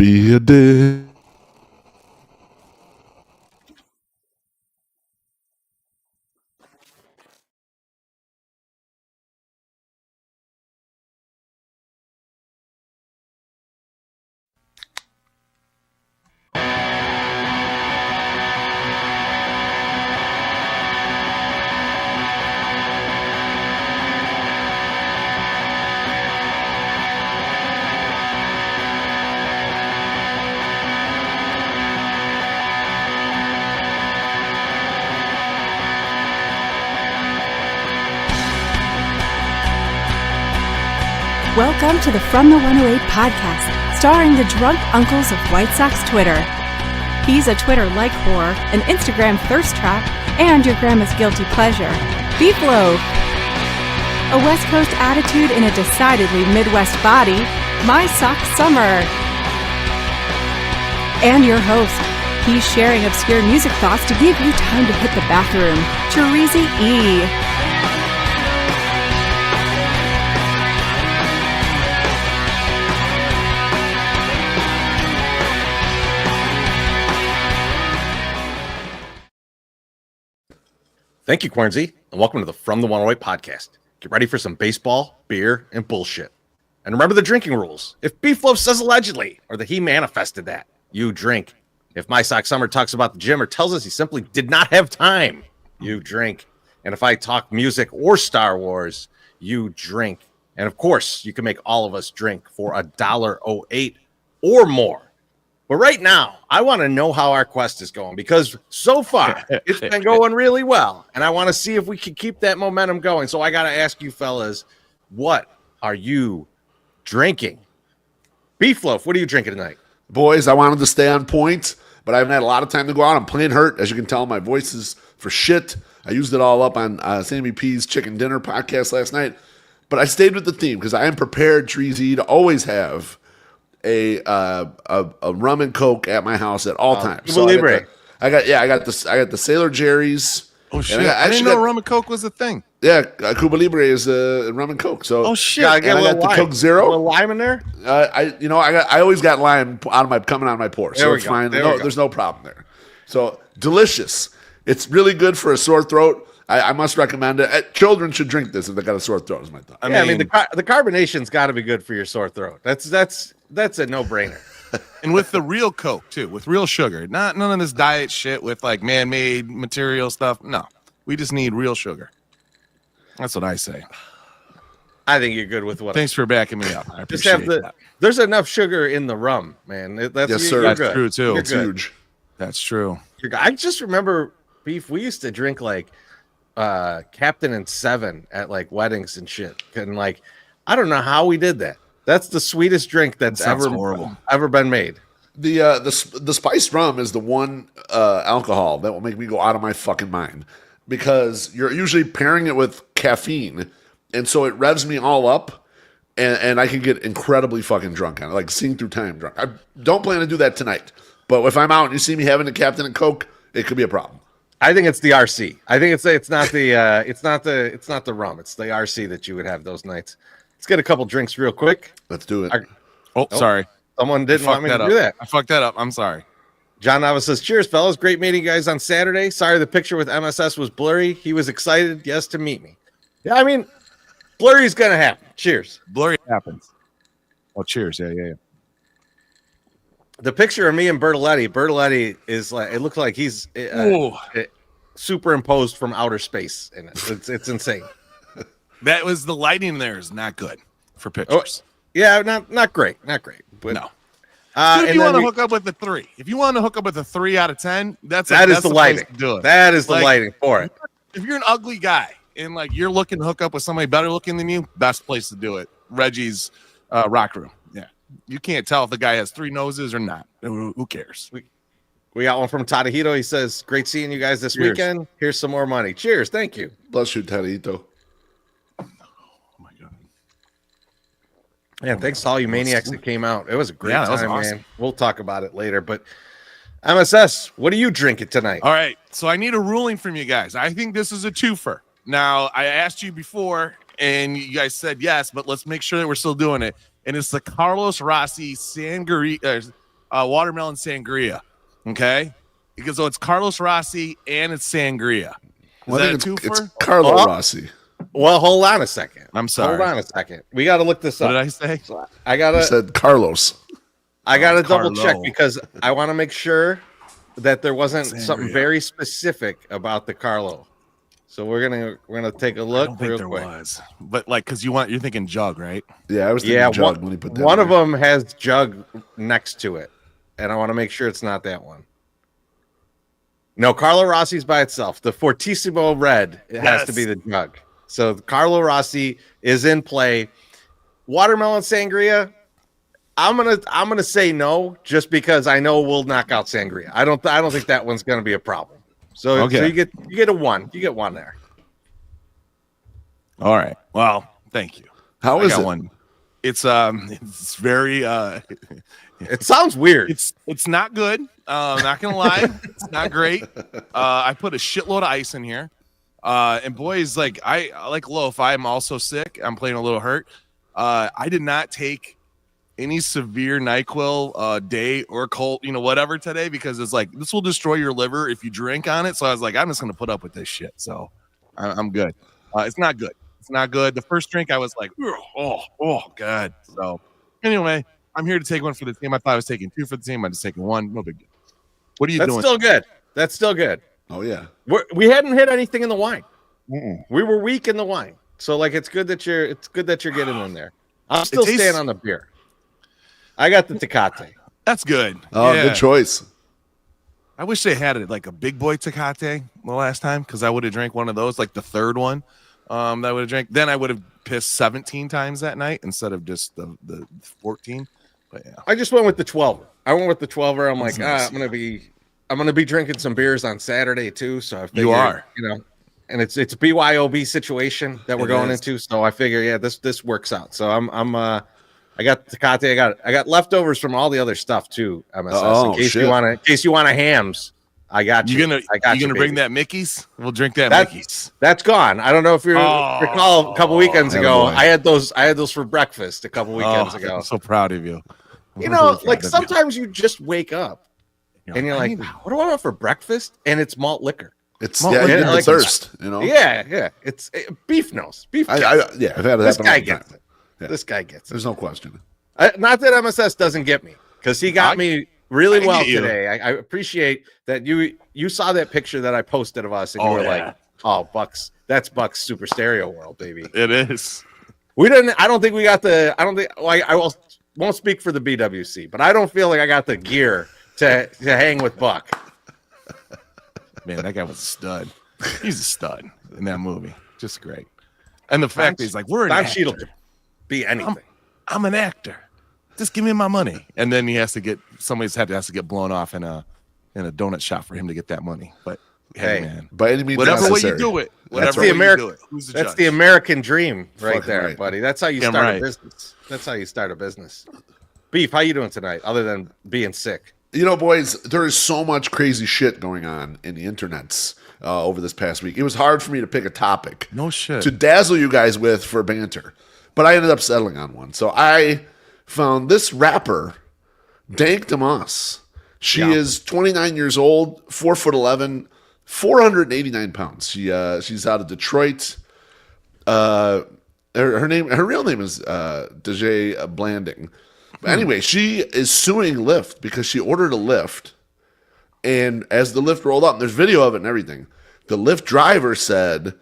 be a dick. Welcome to the FromThe108 podcast, starring the drunk uncles of White Sox Twitter. He's a Twitter like whore, an Instagram thirst trap, and your grandma's guilty pleasure, Beef Loaf. A West Coast attitude in a decidedly Midwest body, My Sock Summer. And your host, he's sharing obscure music thoughts to give you time to hit the bathroom, Cheesy E. Thank you, Quarnsey, and welcome to the FromThe108 podcast. Get ready for some baseball, beer, and bullshit. And remember the drinking rules. If Beef Loaf says allegedly, or that he manifested that, you drink. If My Sock Summer talks about the gym or tells us he simply did not have time, you drink. And if I talk music or Star Wars, you drink. And of course, you can make all of us drink for $1.08 or more. But right now, I want to know how our quest is going, because so far it's been going really well, and I want to see if we can keep that momentum going. So I got to ask you fellas, what are you drinking? Beef Loaf, what are you drinking tonight? Boys, I wanted to stay on point, but I haven't had a lot of time to go out. I'm playing hurt. As you can tell, my voice is for shit. I used it all up on Sammy P's Chicken Dinner podcast last night, but I stayed with the theme because I am prepared, Treasy, to always have a rum and coke at my house at all times. So I got the Sailor Jerry's. Oh shit! I didn't know rum and coke was a thing. Yeah, Cuba Libre is rum and coke. So oh shit! I got the Coke Zero. A little lime in there. I always got lime coming out of my pores, so it's fine. There's no problem there. So delicious. It's really good for a sore throat. I must recommend it. Children should drink this if they got a sore throat. Is my thought. I mean the carbonation's got to be good for your sore throat. That's a no-brainer. And with the real Coke too, with real sugar, not none of this diet shit with like man-made material stuff. No, we just need real sugar. That's what I say. I think you're good with what. Thanks for backing me up. I appreciate that. There's enough sugar in the rum, man. Yes, sir. That's true too. It's huge. That's true. I just remember, Beef, we used to drink like Captain and Seven at like weddings and shit, and like I don't know how we did that. That's the sweetest drink that's ever been made. The spiced rum is the one alcohol that will make me go out of my fucking mind, because you're usually pairing it with caffeine, and so it revs me all up, and I can get incredibly fucking drunk on it, like seeing through time drunk. I don't plan to do that tonight, but if I'm out and you see me having a Captain and Coke, it could be a problem. I think it's the RC. I think it's not the rum. It's the RC that you would have those nights. Let's get a couple drinks real quick. Let's do it. Sorry. Someone didn't want me to do that. I fucked that up. I'm sorry. John Nava says, cheers, fellas. Great meeting you guys on Saturday. Sorry the picture with MSS was blurry. He was excited, yes, to meet me. Yeah, I mean, blurry's going to happen. Cheers. Blurry happens. Oh, cheers. Yeah. The picture of me and Bertoletti is like, it looks like he's superimposed from outer space in it. It's insane. That was the lighting there is not good for pictures. Oh, yeah, not great. But no. If you want to hook up with the 3, if you want to hook up with a 3 out of 10, that's the lighting. Do it. That is the lighting for it. If you're an ugly guy and like you're looking to hook up with somebody better looking than you, best place to do it. Reggie's Rock Room. Yeah, you can't tell if the guy has 3 noses or not. Who cares? We got one from Tadahito. He says, "Great seeing you guys this weekend. Here's some more money. Cheers, thank you. Bless you, Tadahito." Yeah, thanks to all you maniacs that came out. It was a great time, awesome. Man. We'll talk about it later. But MSS, what are you drinking tonight? All right, so I need a ruling from you guys. I think this is a twofer. Now, I asked you before, and you guys said yes, but let's make sure that we're still doing it. And it's the Carlos Rossi watermelon sangria. Okay, because it's Carlos Rossi and it's sangria. Is that a twofer? It's Carlo Rossi. Well, hold on a second. I'm sorry. Hold on a second. We got to look this up. What did I say? You said Carlos. I got to double Carlo. check because I want to make sure that there wasn't something Sangria. very specific about the Carlo. So we're gonna take a I look don't think real there quick. was, but like, because you're thinking jug, right? Yeah, I was thinking Jug when he put that. One in of there. them has jug next to it, and I want to make sure it's not that one. No, Carlo Rossi's by itself. The Fortissimo Red has to be the jug. So Carlo Rossi is in play. Watermelon sangria. I'm gonna say no, just because I know we'll knock out sangria. I don't think that one's gonna be a problem. So, Okay. so you get a one. You get one there. All right. Well, thank you. How I is got it? one. It's very It sounds weird. it's not good. Not gonna lie, it's not great. I put a shitload of ice in here. And boys, like I like loaf. I'm also sick. I'm playing a little hurt. I did not take any severe NyQuil day or cold, whatever today, because it's like this will destroy your liver if you drink on it. So I was like, I'm just gonna put up with this shit. So I'm good. It's not good. It's not good. The first drink I was like, oh god. So anyway, I'm here to take one for the team. I thought I was taking two for the team. I'm just taking one. No big deal. What are you That's doing? still good. That's still good. Oh yeah. We hadn't hit anything in the wine. We were weak in the wine, so like it's good that you're getting in there. I'm still tastes- staying on the beer. I got the Tecate. That's good. Oh, Yeah. good choice. I wish they had it like a big boy Tecate the last time, because I would have drank one of those, like the third one. That I would have drank. Then I would have pissed 17 times that night instead of just the 14. But yeah. I just went with the 12. I went with the 12er. I'm like, nice. I'm gonna be drinking some beers on Saturday too. So I figured, You are. and it's a BYOB situation that we're It going is. into. So I figure, yeah, this works out. So I got Tecate. I got leftovers from all the other stuff too. MSS. Oh, in case shit. you want a hams, I got you. You gonna bring baby. that Mickey's? We'll drink that That- Mickey's. That's gone. I don't know if you recall a couple weekends ago. attaboy. I had those for breakfast a couple weekends ago. I'm so proud of you. I'm You really know, proud like of you. sometimes you just wake up and you're I like, need- what do I want for breakfast? And it's malt liquor. It's Well, yeah, you yeah, get the like- thirst, you know. Yeah. It's beef nose. Beef. I've had it this happen guy all the gets time. it. Yeah. This guy gets it. There's no question. Not that MSS doesn't get me, because he got me really I well get you. today. I appreciate that you saw that picture that I posted of us, and you Oh, were yeah. like, "Oh, Bucks, that's Bucks Super Stereo World, baby." It is. We didn't. I don't think we got the. I don't think. Like, won't speak for the BWC, but I don't feel like I got the gear to hang with Buck. Man, that guy was a stud. He's a stud in that movie. Just great. And the fact that he's like, we're an Don actor. Cheadle could be anything. I'm an actor. Just give me my money. And then he has to get has to get blown off in a donut shop for him to get that money. But hey, Hey, man, By any means whatever way necessary. you do it, That's whatever the way you American. do it. Who's the That's judge? the American dream, right Fucking there, right. buddy. That's how you Damn start right. a business. That's how you start a business. Beef, how you doing tonight? Other than being sick. You know, boys, there is so much crazy shit going on in the internets over this past week. It was hard for me to pick a topic No shit. to dazzle you guys with for banter, but I ended up settling on one. So I found this rapper, Dank Damas. She is 29 years old, 4'11", 489 pounds. She's out of Detroit. Her real name is Dejay Blanding. But anyway, she is suing Lyft because she ordered a Lyft, and as the Lyft rolled up, and there's video of it and everything, the Lyft driver said,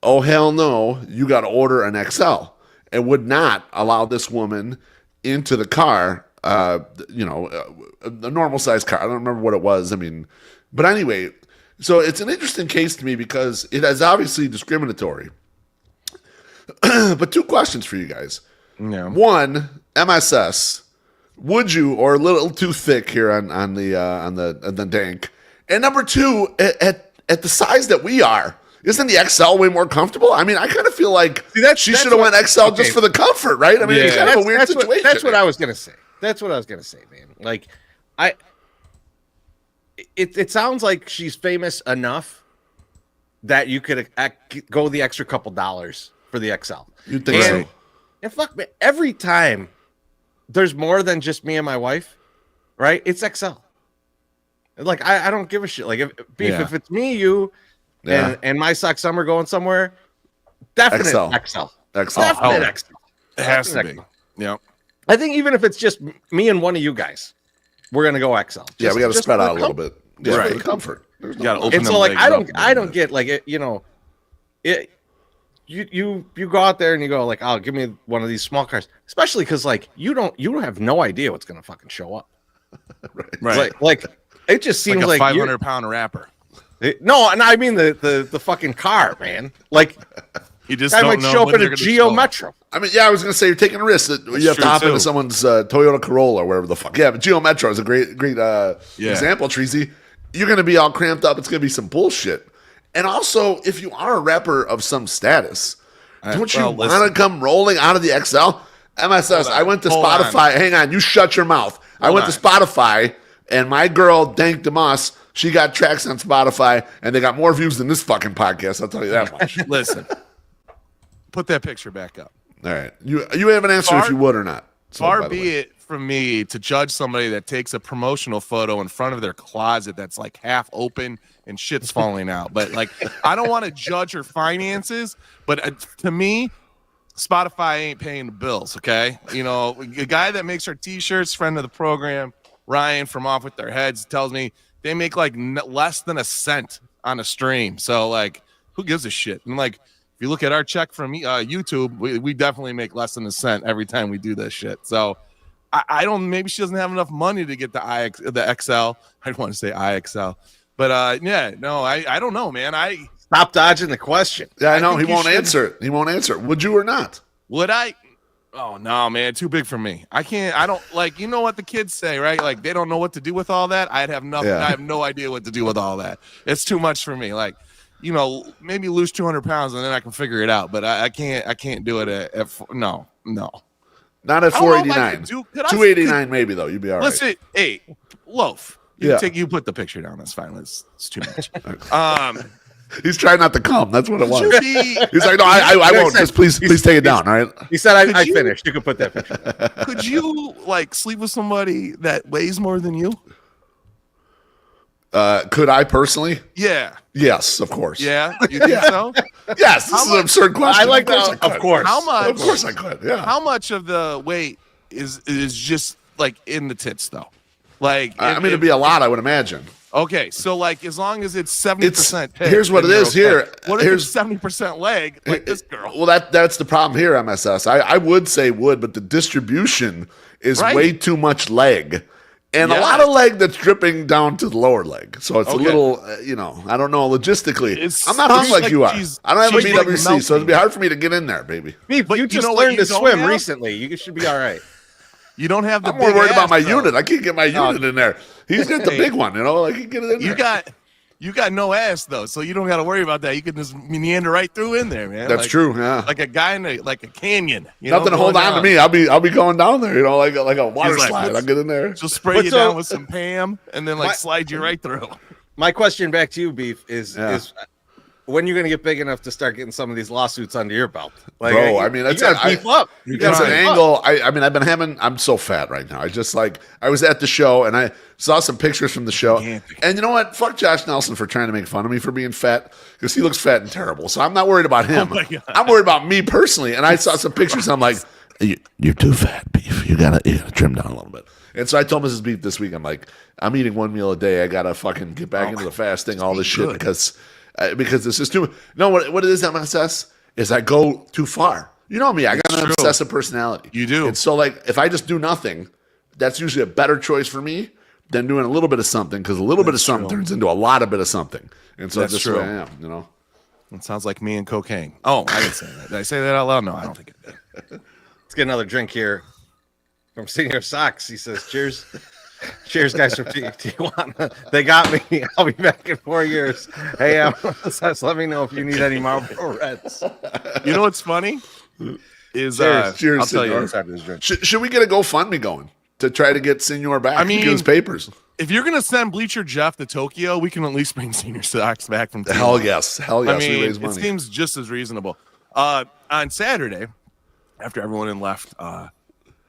"Oh hell no, you got to order an XL," and would not allow this woman into the car. A normal size car. I don't remember what it was. I mean, but anyway, so it's an interesting case to me because it is obviously discriminatory. But two questions for you guys. Yeah. One, MSS, would you, or a little too thick here on the dank? And number two, at the size that we are, isn't the XL way more comfortable? I mean, I kind of feel like she should have went XL just for the comfort, right? I mean, it's kind of a weird situation. That's what I was gonna say. That's what I was gonna say, man. Like, it sounds like she's famous enough that you could go the extra couple dollars for the XL. You'd think so. And fuck, man, every time there's more than just me and my wife, right? It's XL. Like I don't give a shit. Like if it's me, you, and my sock summer going somewhere, definite XL. Definite XL. It has to be. Yeah. I think even if it's just me and one of you guys, we're gonna go XL. We got to spread out a little bit. Yeah, right. For the comfort. You got to open and them so like legs I don't get like it. You know, you go out there and you go like, oh, give me one of these small cars, especially because like you don't have no idea what's gonna fucking show up. Right. Like it just seems like a like 500-pound wrapper. No, and I mean the fucking car, man. Like you just guy don't might know show up when in a they're gonna Geo show. Metro. I mean, I was going to say you're taking a risk that you have to hop into someone's Toyota Corolla or wherever the fuck. Yeah, but Geo Metro is a great example, Treasy. You're going to be all cramped up. It's going to be some bullshit. And also, if you are a rapper of some status, don't you want to come rolling out of the XL? MSS, I went to Spotify. Hang on, you shut your mouth. I went to Spotify, and my girl, Dank Demas, she got tracks on Spotify, and they got more views than this fucking podcast. I'll tell you that much. Listen, put that picture back up. All right. You have an answer if you would or not. Far be it from me to judge somebody that takes a promotional photo in front of their closet that's like half open and shit's falling out. But like, I don't want to judge her finances, but to me, Spotify ain't paying the bills, okay? You know, a guy that makes our T-shirts, friend of the program, Ryan from Off With Their Heads, tells me they make like less than a cent on a stream. So like, who gives a shit? And like, if you look at our check from YouTube, we definitely make less than a cent every time we do this shit. So I don't, maybe she doesn't have enough money to get the XL. I don't want to say IXL, but I don't know, man. Stop dodging the question. Yeah, I know. He won't answer it. He won't answer it. Would you or not? Would I? Oh, no, man. Too big for me. I can't. I don't like, you know what the kids say, right? Like, they don't know what to do with all that. I'd have nothing. Yeah. I have no idea what to do with all that. It's too much for me. Like, you know, maybe lose 200 pounds and then I can figure it out. But I can't do it at no. Not at 489. 289 maybe, though. You'd be all right. Listen, hey, Loaf. You put the picture down. That's fine. It's too much. He's trying not to come. That's what it was. He's like, no, I won't. Just please take it down. All right. He said, I finished. You can put that picture down. Could you like sleep with somebody that weighs more than you? Could I personally? Yeah. Yes, of course. Yeah. You think so? Yes. This is an absurd question. I like that. Of course. How much? Of course I could. Yeah. How much of the weight is just like in the tits though? Like, I mean, it'd be a lot, I would imagine. Okay, so like as long as it's 70%. Here's what it is. Okay. Here, what if it's 70% leg like this girl? Well, that's the problem here, MSS. I would say but the distribution is way too much leg. And a lot of leg that's dripping down to the lower leg. So it's a little, I don't know, logistically. I'm not hung like you are. I don't have a BWC, so it'd be hard for me to get in there, baby. But you just learned to swim recently. You should be all right. You don't have the I'm more worried about my unit. I can't get my unit in there. He's got the big one, Like, he can get it in there. You got no ass though, so you don't got to worry about that. You can just meander right through in there, man. That's true. Yeah, like a guy in a canyon. Nothing to hold on to me. I'll be going down there, like a water slide. I'll get in there. She'll spray you down with some Pam, and then slide you right through. My question back to you, Beef, is when you're going to get big enough to start getting some of these lawsuits under your belt? Like, bro, I mean, that's an angle. I'm so fat right now. I was at the show and I saw some pictures from the show. And you know what? Fuck Josh Nelson for trying to make fun of me for being fat because he looks fat and terrible. So I'm not worried about him. I'm worried about me personally. And I saw some pictures. I'm like, you're too fat, Beef. You gotta trim down a little bit. And so I told Mrs. Beef this week, I'm like, I'm eating one meal a day. I gotta fucking get back into the fasting, all this shit because it's just too. No, what it is, MSS, is I go too far. You know me, I got an obsessive personality. You do. And so, like, if I just do nothing, that's usually a better choice for me than doing a little bit of something because a little bit of something turns into a lot of bit of something. And so that's just who I am, It sounds like me and cocaine. Oh, I didn't say that. Did I say that out loud? No, I don't think it did. Let's get another drink here from Senior Socks. He says, cheers. Cheers, guys from Tijuana. They got me. I'll be back in 4 years. Hey, let me know if you need any Marlboro Reds. You know what's funny? Cheers. I'll tell you. Should we get a GoFundMe going to try to get Senor back? I mean, get his papers. If you're gonna send Bleacher Jeff to Tokyo, we can at least bring Senior Socks back from Tijuana. Hell yes. I mean, we raise money. It seems just as reasonable. On Saturday, after everyone had left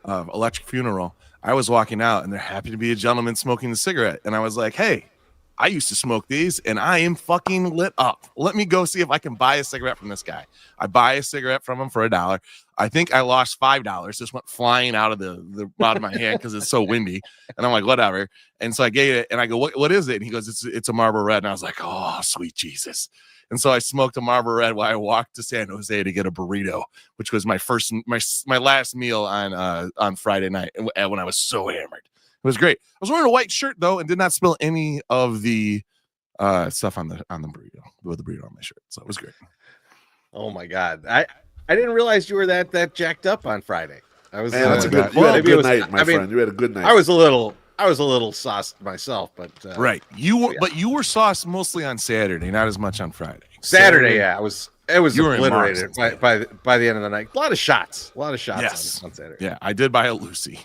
Electric Funeral, I was walking out and there happened to be a gentleman smoking a cigarette. And I was like, hey, I used to smoke these and I am fucking lit up. Let me go see if I can buy a cigarette from this guy. I buy a cigarette from him for $1. I think I lost $5. Just went flying out of the out of my hand because it's so windy. And I'm like, whatever. And so I gave it and I go, what is it? And he goes, it's a Marlboro Red. And I was like, oh, sweet Jesus. And so I smoked a Marlboro Red while I walked to San Jose to get a burrito, which was my last meal on Friday night when I was so hammered. It was great. I was wearing a white shirt though, and did not spill any of the stuff on the burrito with the burrito on my shirt. So it was great. Oh my God, I didn't realize you were that jacked up on Friday. I was. Man, that's a good. You had a good night, my friend. You had a good night. I was a little sauced myself, but right. But you were sauced mostly on Saturday, not as much on Friday. Saturday, yeah, it was obliterated by the end of the night. A lot of shots yes. on Saturday. Yeah, I did buy a Lucy.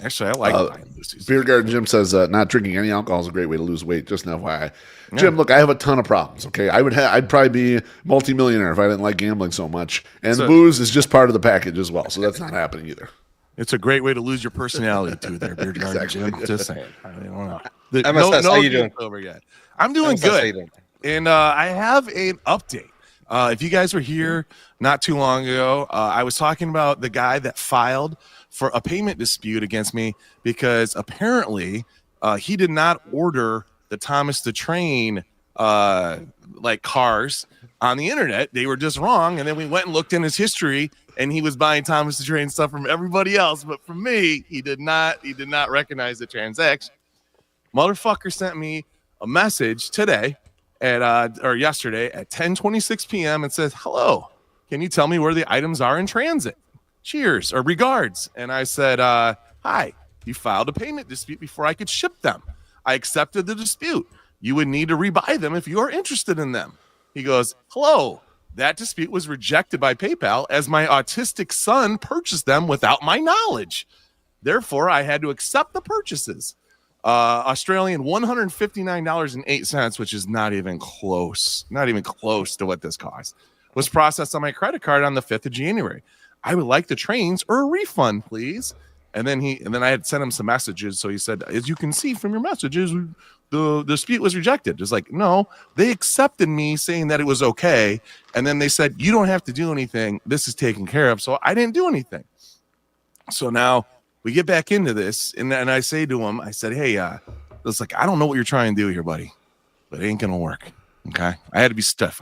Actually, I like buying Lucy's. Beer Garden Jim says not drinking any alcohol is a great way to lose weight. Just an FYI. Jim, look, I have a ton of problems. Okay, I'd probably be multimillionaire if I didn't like gambling so much. And booze is just part of the package as well, so that's not happening either. It's a great way to lose your personality too, there, Beer Garden Jim. Just saying. I don't know. MSS, how you doing? Over yet. I'm doing good, and I have an update. If you guys were here not too long ago, I was talking about the guy that filed for a payment dispute against me because apparently he did not order the Thomas the Train like cars on the internet. They were just wrong. And then we went and looked in his history and he was buying Thomas the Train stuff from everybody else. But from me, he did not recognize the transaction. Motherfucker sent me a message today or yesterday at 10:26 p.m. and says, hello, can you tell me where the items are in transit? Cheers or regards. And I said, hi, you filed a payment dispute before I could ship them. I accepted the dispute. You would need to rebuy them if you are interested in them. He goes, hello, that dispute was rejected by PayPal as my autistic son purchased them without my knowledge. Therefore, I had to accept the purchases. Australian $159.08, which is not even close to what this cost, was processed on my credit card on the 5th of January. I would like the trains or a refund, please. And then I had sent him some messages. So he said, as you can see from your messages, the dispute was rejected. It's like, no, they accepted me saying that it was okay. And then they said, you don't have to do anything. This is taken care of. So I didn't do anything. So now we get back into this. And I say to him, I said, hey, it's like, I don't know what you're trying to do here, buddy, but it ain't going to work. Okay. I had to be stiff.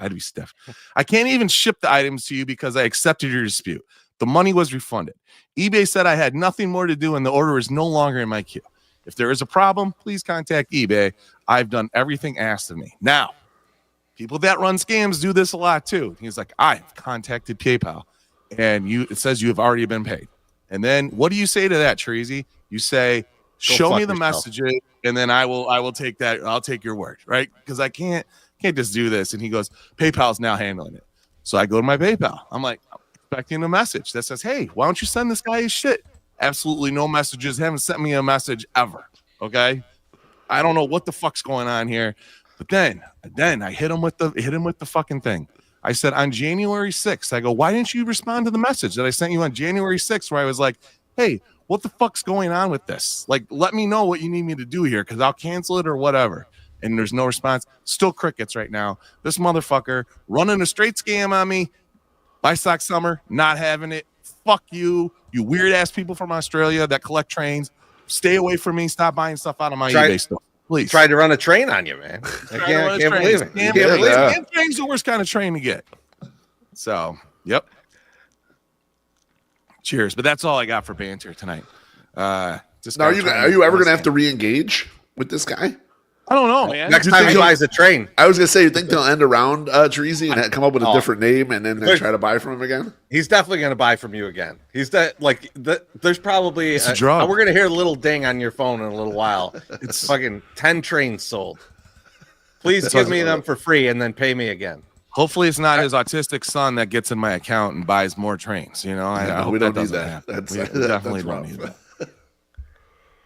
I can't even ship the items to you because I accepted your dispute. The money was refunded. eBay said I had nothing more to do and the order is no longer in my queue. If there is a problem, please contact eBay. I've done everything asked of me. Now, people that run scams do this a lot too. He's like, I've contacted PayPal and it says you have already been paid. And then what do you say to that, Treasy? You say, show me the messages and then I will take that. I'll take your word, right? Because I can't just do this. And he goes, PayPal's now handling it. So I go to my PayPal. I'm like, expecting a message that says, hey, why don't you send this guy his shit? Absolutely no messages. Haven't sent me a message ever. Okay. I don't know what the fuck's going on here. But then I hit him with the fucking thing. I said on January 6th, I go, why didn't you respond to the message that I sent you on January 6th where I was like, hey, what the fuck's going on with this? Like, let me know what you need me to do here because I'll cancel it or whatever. And there's no response. Still crickets right now. This motherfucker running a straight scam on me. Buy Sock Summer, not having it. Fuck you, you weird ass people from Australia that collect trains. Stay away from me. Stop buying stuff out of my eBay stuff, please. Tried to run a train on you, man. I can't believe it. Can't believe it. Train's the worst kind of train to get. So, yep. Cheers. But that's all I got for banter tonight. Now, are you ever going to have to re-engage with this guy? I don't know, man. Next time he buys a train. I was going to say, you think they'll end around Treasy and come up with a different name and then try to buy from him again? He's definitely going to buy from you again. There's probably a drug. We're going to hear a little ding on your phone in a little while. It's fucking 10 trains sold. Please give me them for free and then pay me again. Hopefully it's not his autistic son that gets in my account and buys more trains. You know, I hope we don't need that. that. We definitely don't need that.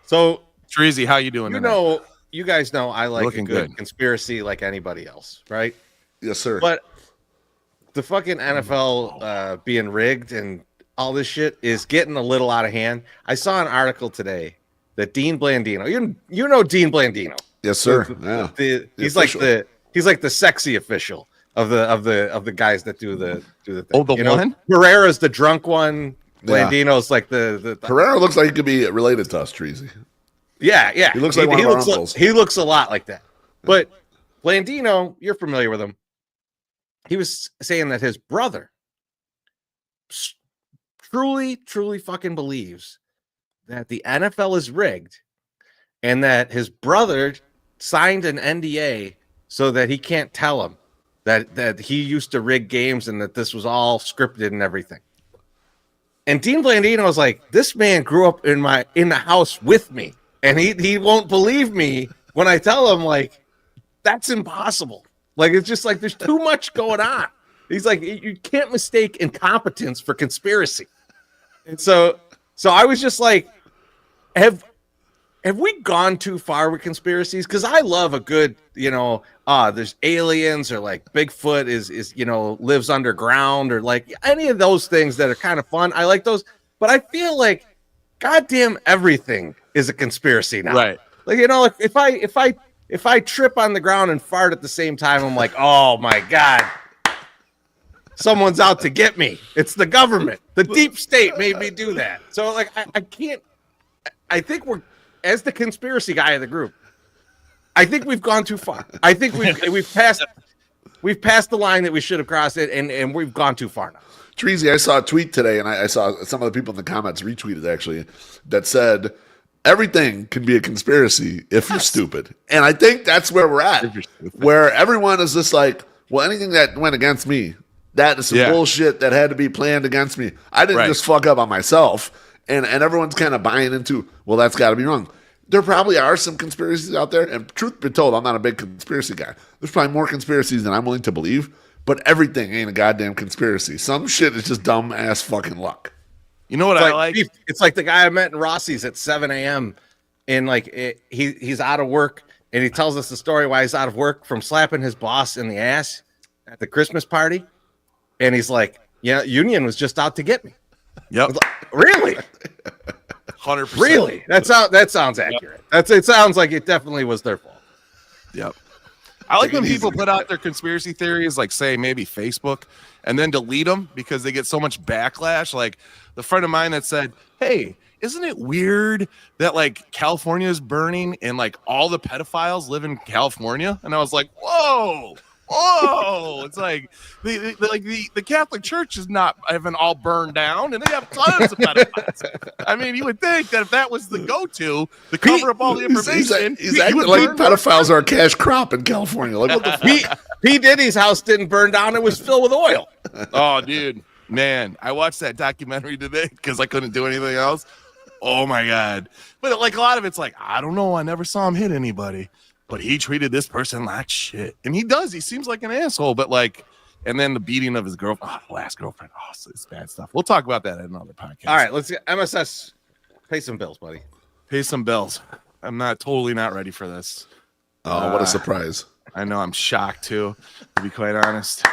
So, Treasy, how you doing tonight? You guys know I like a good conspiracy like anybody else, right? Yes, sir. But the fucking NFL being rigged and all this shit is getting a little out of hand. I saw an article today that Dean Blandino, you know Dean Blandino. Yes, sir. Yeah. He's like the sexy official of the guys that do the thing. Oh, the one? Herrera's the drunk one. Blandino's like the Herrera looks like he could be related to us, Treasy. Yeah. He looks like one of our uncles. He looks a lot like that. But Blandino, you're familiar with him. He was saying that his brother truly fucking believes that the NFL is rigged and that his brother signed an NDA so that he can't tell him that he used to rig games and that this was all scripted and everything. And Dean Blandino was like, this man grew up in the house with me, and he won't believe me when I tell him, like, that's impossible. Like, it's just like there's too much going on. He's like, you can't mistake incompetence for conspiracy. And so I was just like, have we gone too far with conspiracies? Because I love a good, there's aliens, or like Bigfoot is lives underground, or like any of those things that are kind of fun. I like those, but I feel like goddamn everything is a conspiracy now. Right. Like, like if I trip on the ground and fart at the same time, I'm like, oh my God, someone's out to get me. It's the government. The deep state made me do that. So like, I can't, I think we're, as the conspiracy guy of the group, I think we've gone too far. I think we've passed the line that we should have crossed it, and we've gone too far now. Treasy, I saw a tweet today, and I saw some of the people in the comments retweeted actually that said everything can be a conspiracy if you're stupid. And I think that's where we're at, where everyone is just like, well, anything that went against me, that is some bullshit that had to be planned against me. I didn't just fuck up on myself. And everyone's kind of buying into, well, that's got to be wrong. There probably are some conspiracies out there. And truth be told, I'm not a big conspiracy guy. There's probably more conspiracies than I'm willing to believe. But everything ain't a goddamn conspiracy. Some shit is just dumb ass fucking luck. You know what I like? It's like the guy I met in Rossi's at 7 a.m. And like he's out of work. And he tells us the story why he's out of work from slapping his boss in the ass at the Christmas party. And he's like, yeah, Union was just out to get me. Yep. Like, really? 100%. Really? That sounds accurate. Yep. It sounds like it definitely was their fault. Yep. I like when people put out their conspiracy theories, like say maybe Facebook, and then delete them because they get so much backlash. Like the friend of mine that said, hey, isn't it weird that like California is burning and like all the pedophiles live in California? And I was like, whoa. It's like the Catholic Church is not having all burned down, and they have tons of pedophiles. I mean, you would think that if that was the go-to to cover up all the information, he's acting like pedophiles are a cash crop in California. Like, what the fuck? P. Diddy's house didn't burn down; it was filled with oil. Oh, dude, man, I watched that documentary today because I couldn't do anything else. Oh my God! But like a lot of it's like, I don't know, I never saw him hit anybody. But he treated this person like shit. And he does. He seems like an asshole. But like, and then the beating of his girlfriend, last girlfriend. Oh, it's bad stuff. We'll talk about that in another podcast. All right, let's get MSS. Pay some bills, buddy. Pay some bills. I'm totally not ready for this. Oh, what a surprise. I know. I'm shocked too, to be quite honest.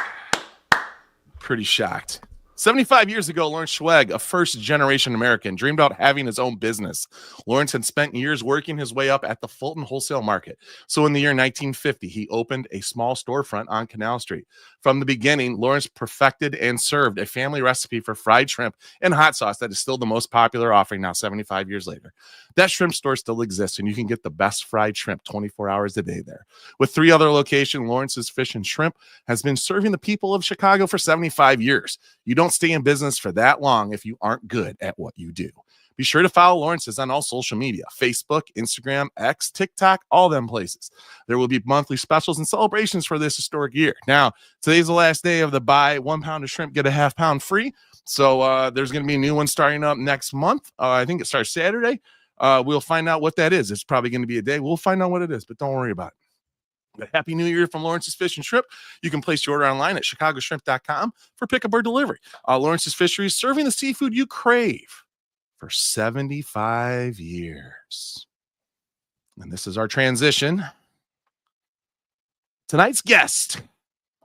Pretty shocked. 75 years ago, Lawrence Schwegg, a first-generation American, dreamed about having his own business. Lawrence had spent years working his way up at the Fulton wholesale market. So in the year 1950, he opened a small storefront on Canal Street. From the beginning, Lawrence perfected and served a family recipe for fried shrimp and hot sauce that is still the most popular offering now 75 years later. That shrimp store still exists, and you can get the best fried shrimp 24 hours a day there. With 3 other locations, Lawrence's Fish and Shrimp has been serving the people of Chicago for 75 years. You don't stay in business for that long if you aren't good at what you do. Be sure to follow Lawrence's on all social media, Facebook, Instagram, X, TikTok, all them places. There will be monthly specials and celebrations for this historic year. Now, today's the last day of the buy 1 pound of shrimp, get a half pound free. So there's going to be a new one starting up next month. I think it starts Saturday. We'll find out what that is. It's probably going to be a day. We'll find out what it is, but don't worry about it. But Happy New Year from Lawrence's Fish and Shrimp. You can place your order online at chicagoshrimp.com for pickup or delivery. Lawrence's Fisheries, serving the seafood you crave for 75 years. And this is our transition. Tonight's guest.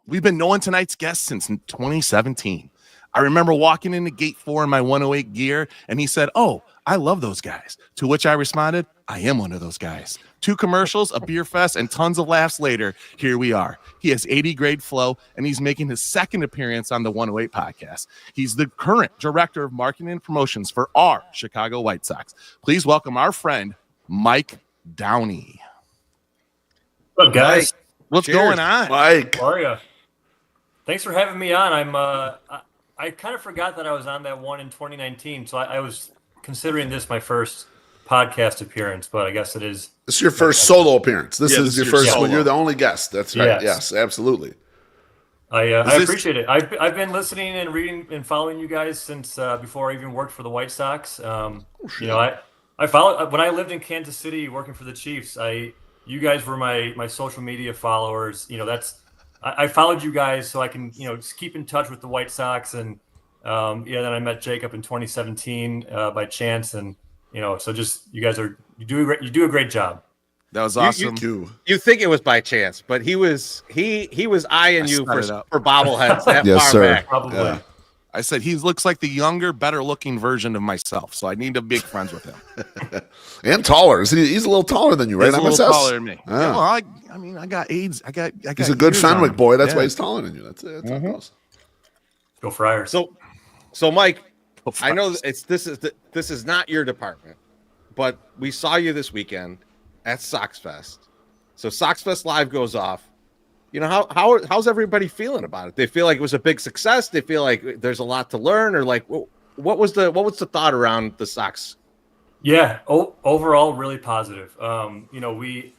We've been knowing tonight's guest since 2017. I remember walking into gate 4 in my 108 gear, and he said, "Oh, I love those guys." To which I responded, "I am one of those guys." 2 commercials, a beer fest, and tons of laughs later, here we are. He has 80 grade flow, and he's making his second appearance on the 108 podcast. He's the current director of marketing and promotions for our Chicago White Sox. Please welcome our friend, Mike Downey. What's up, guys? What's going on? Mike. How are you? Thanks for having me on. I kind of forgot that I was on that one in 2019, so I was considering this my first podcast appearance, but I guess it is. This is your first solo appearance. This is your first solo. one. You're the only guest. That's right. Yes. Yes, absolutely. I appreciate it. I've been listening and reading and following you guys since before I even worked for the White Sox. You know, I followed when I lived in Kansas City working for the Chiefs. You guys were my social media followers. You know, I followed you guys so I can, you know, just keep in touch with the White Sox. And then I met Jacob in 2017 by chance, and you know, so just you guys you do a great job. That was awesome. You think it was by chance, but he was eyeing you for bobbleheads that Yes, far sir. back. Probably. Yeah. I said he looks like the younger, better looking version of myself, so I need to be friends with him. And taller. He's a little taller than you, right? He's a little MSS? taller than me. Yeah. Yeah, well, I mean, I got AIDS. I got. He's a good years on Fenwick him. boy. That's Yeah. why he's taller than you. That's it. That's how it goes. Go Friars. So Mike, Go I know Friars. this is not your department, but we saw you this weekend at SoxFest. So SoxFest Live goes off. You know, how's everybody feeling about it? They feel like it was a big success. They feel like there's a lot to learn, or like what was the thought around the Sox? Yeah, overall, really positive. You know, we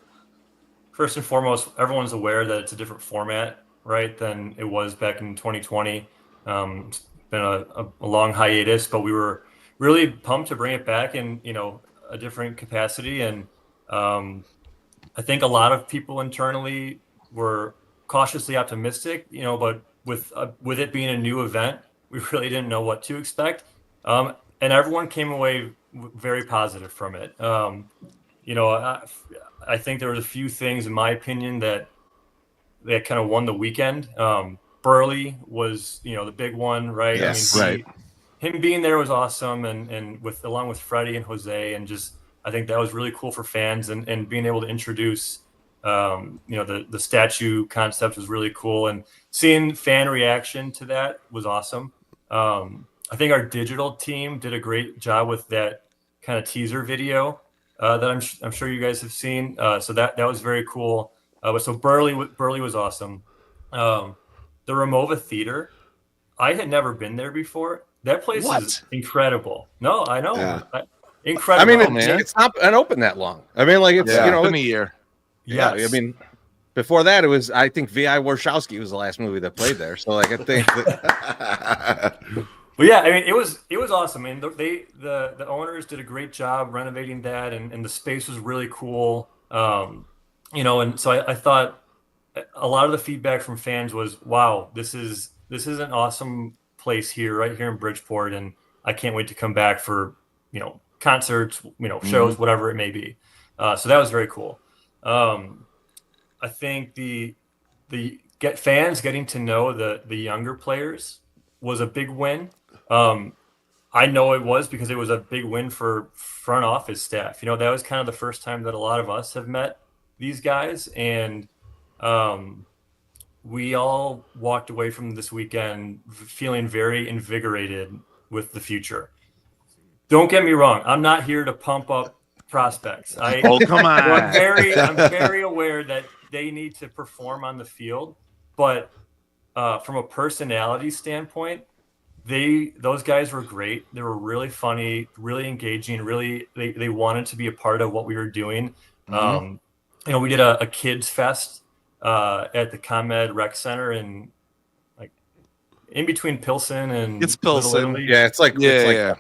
first and foremost, everyone's aware that it's a different format, right, than it was back in 2020. It's been a long hiatus, but we were really pumped to bring it back in, you know, a different capacity. And I think a lot of people internally were cautiously optimistic, you know, but with it being a new event, we really didn't know what to expect. And everyone came away very positive from it. You know, I think there was a few things, in my opinion, that kind of won the weekend. Burley was, you know, the big one, right? Yes. I mean, him being there was awesome, and along with Freddie and Jose, and just I think that was really cool for fans, and being able to introduce, you know, the statue concept was really cool, and seeing fan reaction to that was awesome. I think our digital team did a great job with that kind of teaser video that I'm sure you guys have seen. So that was very cool. So Burley was awesome. The Ramova Theater, I had never been there before. That place is incredible. No, I know. Yeah. Incredible. I mean, it's not been open that long. I mean, like it's you know, in a year. yeah. Yes. I mean, before that, it was I think V.I. Warshawski was the last movie that played there. So like I think. Well, yeah, I mean, it was awesome. I mean, the owners did a great job renovating that, and the space was really cool. You know, and so I thought a lot of the feedback from fans was, "Wow, this is an awesome place here, right here in Bridgeport, and I can't wait to come back for, you know, concerts, you know, shows, whatever it may be." So that was very cool. I think the fans getting to know the younger players was a big win. I know it was because it was a big win for front office staff. You know, that was kind of the first time that a lot of us have met these guys, and we all walked away from this weekend feeling very invigorated with the future. Don't get me wrong, I'm not here to pump up prospects. Oh, come on. I'm very aware that they need to perform on the field, but from a personality standpoint, those guys were great. They were really funny, really engaging. Really, they wanted to be a part of what we were doing. You know, we did a kids fest at the ComEd Rec Center in in between Pilsen and It's Pilsen. Little Italy. Yeah, it's like Yeah.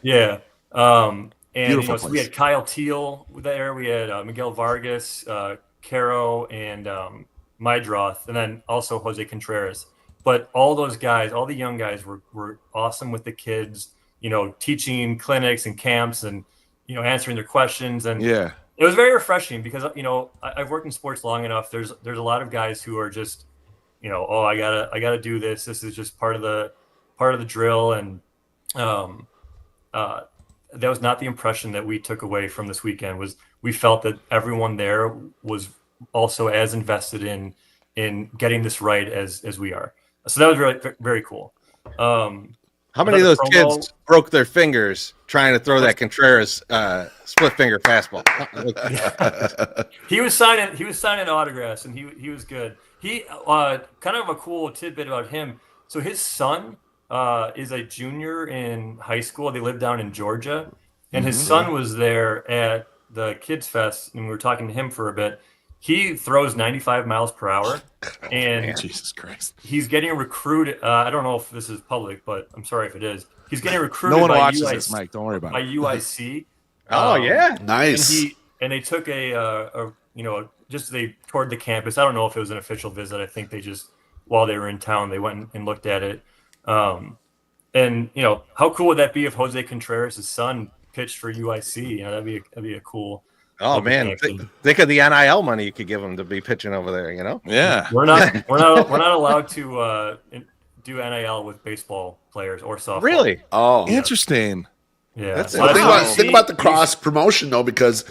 Yeah. And Beautiful you know, so we place. had Kyle Teal there. We had Miguel Vargas, Caro, and Mydroth, and then also Jose Contreras. But all those guys, all the young guys were awesome with the kids, you know, teaching clinics and camps and, you know, answering their questions. And Yeah. it was very refreshing because, you know, I've worked in sports long enough. There's a lot of guys who are just, you know, oh, I gotta do this. This is just part of part of the drill, and that was not the impression that we took away from this weekend. Was we felt that everyone there was also as invested in getting this right as we are. So that was really very cool. How many of those kids broke their fingers trying to throw that Contreras split finger fastball? He was signing autographs, and he was good. He kind of a cool tidbit about him. So his son is a junior in high school. They live down in Georgia, and his son was there at the Kids Fest, and we were talking to him for a bit. He throws 95 miles per hour, and Jesus Christ, he's getting recruited. I don't know if this is public, but I'm sorry if it is. He's getting recruited. No one by watches UIC, this, Mike. Don't worry about by it. UIC. Oh yeah, Nice. And they took just they toured the campus. I don't know if it was an official visit. I think they just, while they were in town, they went and looked at it. And how cool would that be if Jose Contreras' son pitched for UIC? That'd be a cool. Oh man, think of the NIL money you could give him to be pitching over there. Yeah, we're not allowed to do NIL with baseball players or softball. Really? Oh, interesting. Yeah. That's think about the cross promotion though, because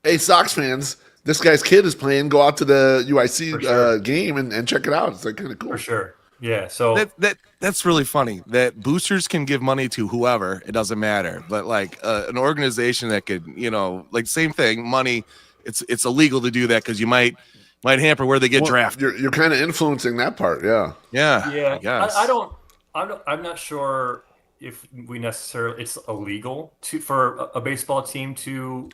hey, Sox fans, this guy's kid is playing. Go out to the UIC game and check it out. It's like kind of cool. For sure. Yeah. So that's really funny that boosters can give money to whoever. It doesn't matter. But like an organization that could, same thing, money. It's illegal to do that because you might hamper where they get drafted. You're kind of influencing that part. Yeah. Yeah. I guess. I'm not sure if we necessarily it's illegal for a baseball team to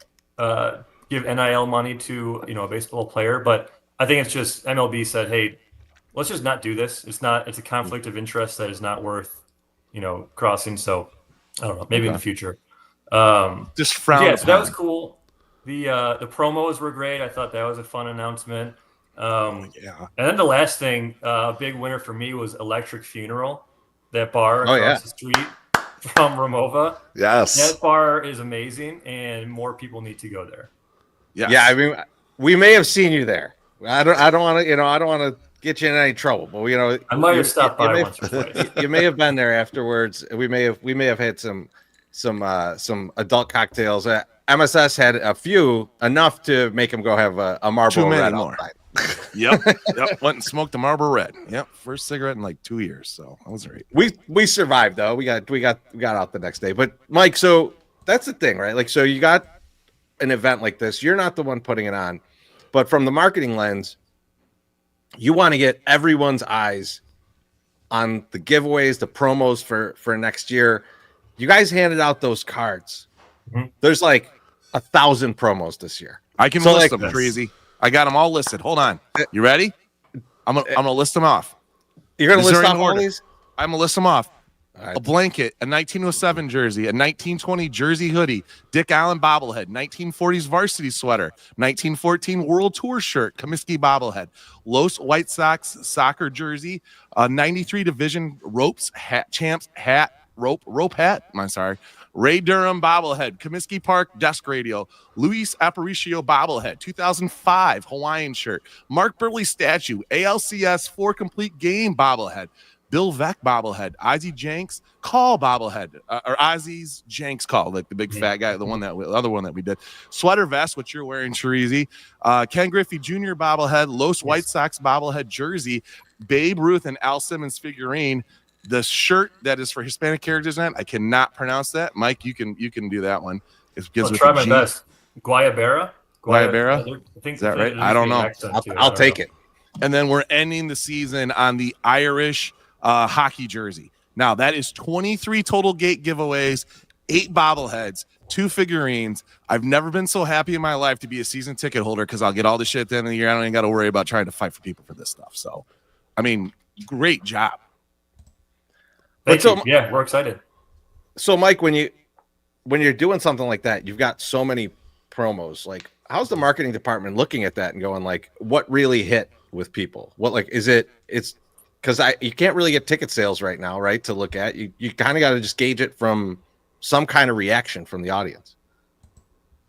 give NIL money to a baseball player, but I think it's just MLB said, hey, let's just not do this. It's a conflict of interest that is not worth crossing. So I don't know, maybe in the future. Just frown. Yeah, so that was cool. The promos were great. I thought that was a fun announcement. And then the last thing, big winner for me was Electric Funeral, that bar across the street from Ramova. Yes, that bar is amazing, and more people need to go there. Yes. Yeah, I mean, we may have seen you there. I don't want to get you in any trouble, but I might have stopped by once or twice. You may have been there afterwards. We may have had some adult cocktails. MSS had enough to make him go have a Marlboro Red outside. Yep. Went and smoked a Marlboro Red. Yep, first cigarette in like 2 years. So that was great. We survived though. We got out the next day. But Mike, so that's the thing, right? Like, so you got an event like this. You're not the one putting it on, but from the marketing lens, you want to get everyone's eyes on the giveaways, the promos for next year. You guys handed out those cards. Mm-hmm. There's like 1,000 promos this year. I can list them, Treasy. I got them all listed. Hold on. You ready? I'm gonna list them off. You're gonna list off all these? I'm gonna list them off. Right. A blanket, a 1907 jersey, a 1920 jersey hoodie, Dick Allen bobblehead, 1940s varsity sweater, 1914 World Tour shirt, Comiskey bobblehead, Los White Sox soccer jersey, 93 Division ropes hat, champs hat, rope hat. I'm sorry. Ray Durham bobblehead, Comiskey Park desk radio, Luis Aparicio bobblehead, 2005 Hawaiian shirt, Mark Burley statue, ALCS 4 complete game bobblehead, Bill Veeck bobblehead, Ozzie Jenks call bobblehead, or Ozzie's Jenks call, like the big fat guy, the other one that we did. Sweater vest, which you're wearing, Chirizi. Ken Griffey Jr. bobblehead, Los White Sox bobblehead jersey, Babe Ruth and Al Simmons figurine. The shirt that is for Hispanic Heritage Night, I cannot pronounce that. Mike, you can do that one. I'll try my best. Guayabera. I think is that right? I don't know. I'll take it. And then we're ending the season on the Irish hockey jersey. Now that is 23 total gate giveaways, 8 bobbleheads, 2 figurines. I've never been so happy in my life to be a season ticket holder because I'll get all the shit at the end of the year. I don't even got to worry about trying to fight for people for this stuff. So, I mean, great job. Thank you. Yeah, we're excited. So, Mike, when you're doing something like that, you've got so many promos. Like, how's the marketing department looking at that and going like, what really hit with people? What like is it? It's because you can't really get ticket sales right now, right? To look at you kind of got to just gauge it from some kind of reaction from the audience.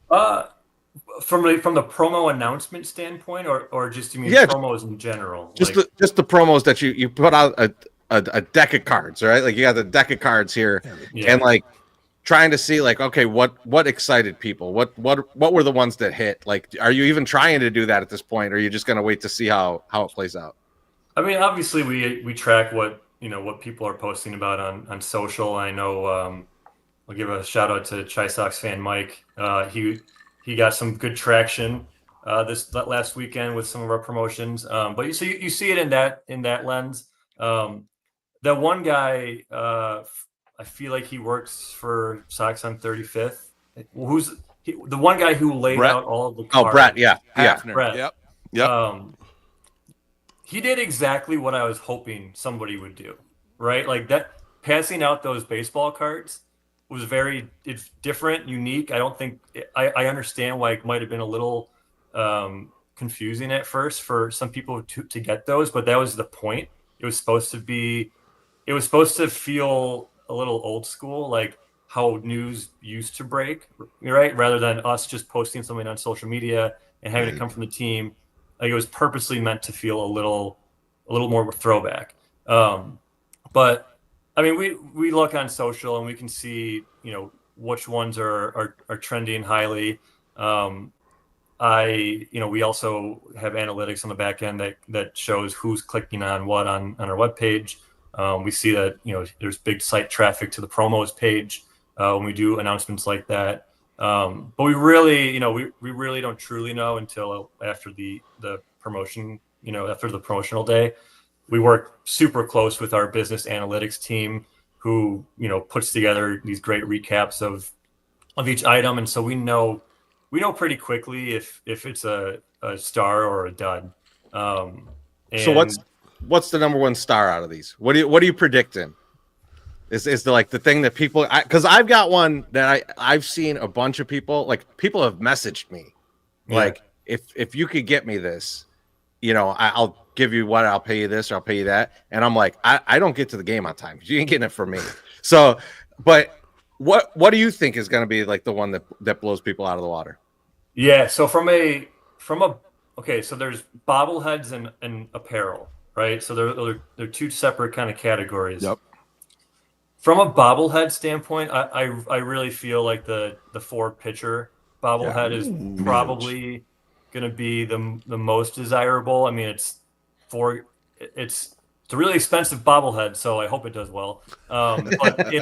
From the promo announcement standpoint, or just you mean promos in general? Just the promos that you put out a deck of cards, right? Like you got the deck of cards here, and like trying to see like, okay, what excited people? What were the ones that hit? Like, are you even trying to do that at this point, or are you just going to wait to see how it plays out? I mean, obviously we track what people are posting about on social. I know I'll give a shout out to Chi Sox fan Mike. He got some good traction this last weekend with some of our promotions. But you see it in that lens. That one guy, I feel like he works for Sox on 35th. Who's the one guy who laid Brett? out all of the cards? Oh, Brett, yeah. Brett. Yep. He did exactly what I was hoping somebody would do, right? Like that, passing out those baseball cards was it's different, unique. I don't think I understand why it might have been a little confusing at first for some people to get those, but that was the point. It was supposed to feel a little old school, like how news used to break, right? Rather than us just posting something on social media and having it come from the team. Like it was purposely meant to feel a little more throwback. But I mean, we look on social and we can see, which ones are trending highly. We also have analytics on the back end that shows who's clicking on what on our webpage. We see that, there's big site traffic to the promos page when we do announcements like that. But we really, we really don't truly know until after the promotion, after the promotional day. We work super close with our business analytics team who, puts together these great recaps of each item. And so we know pretty quickly if it's a star or a dud. So what's the number one star out of these? What are you predicting? Is the thing that people, because I've got one that I've seen a bunch of people have messaged me like if you could get me this, I'll give you what, I'll pay you this or I'll pay you that, and I'm like I don't get to the game on time because you ain't getting it from me. So, but what do you think is going to be like the one that blows people out of the water? Yeah. So so there's bobbleheads and apparel, right? So they're two separate kind of categories. Yep. From a bobblehead standpoint, I really feel like the 4-pitcher bobblehead is probably going to be the most desirable. I mean, it's a really expensive bobblehead, so I hope it does well. But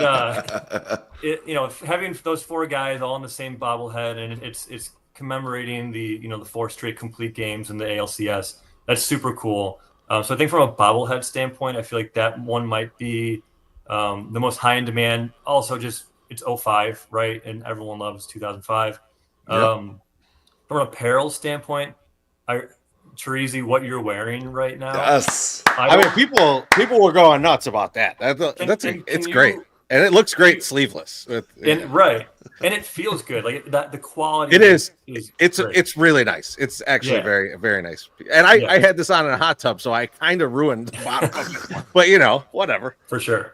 having those 4 guys all in the same bobblehead, and it's commemorating the 4 straight complete games in the ALCS. That's super cool. So I think from a bobblehead standpoint, I feel like that one might be the most high in demand. Also, just it's 05, right? And everyone loves 2005. Yep. From an apparel standpoint, Terezi, what you're wearing right now. Yes. I mean, people were going nuts about that. It's great. And it looks great sleeveless. Right. And it feels good. Like that, the quality. It is. It's it's really nice. It's actually very, very nice. And I had this on in a hot tub, so I kind of ruined the bottom of it. But whatever. For sure.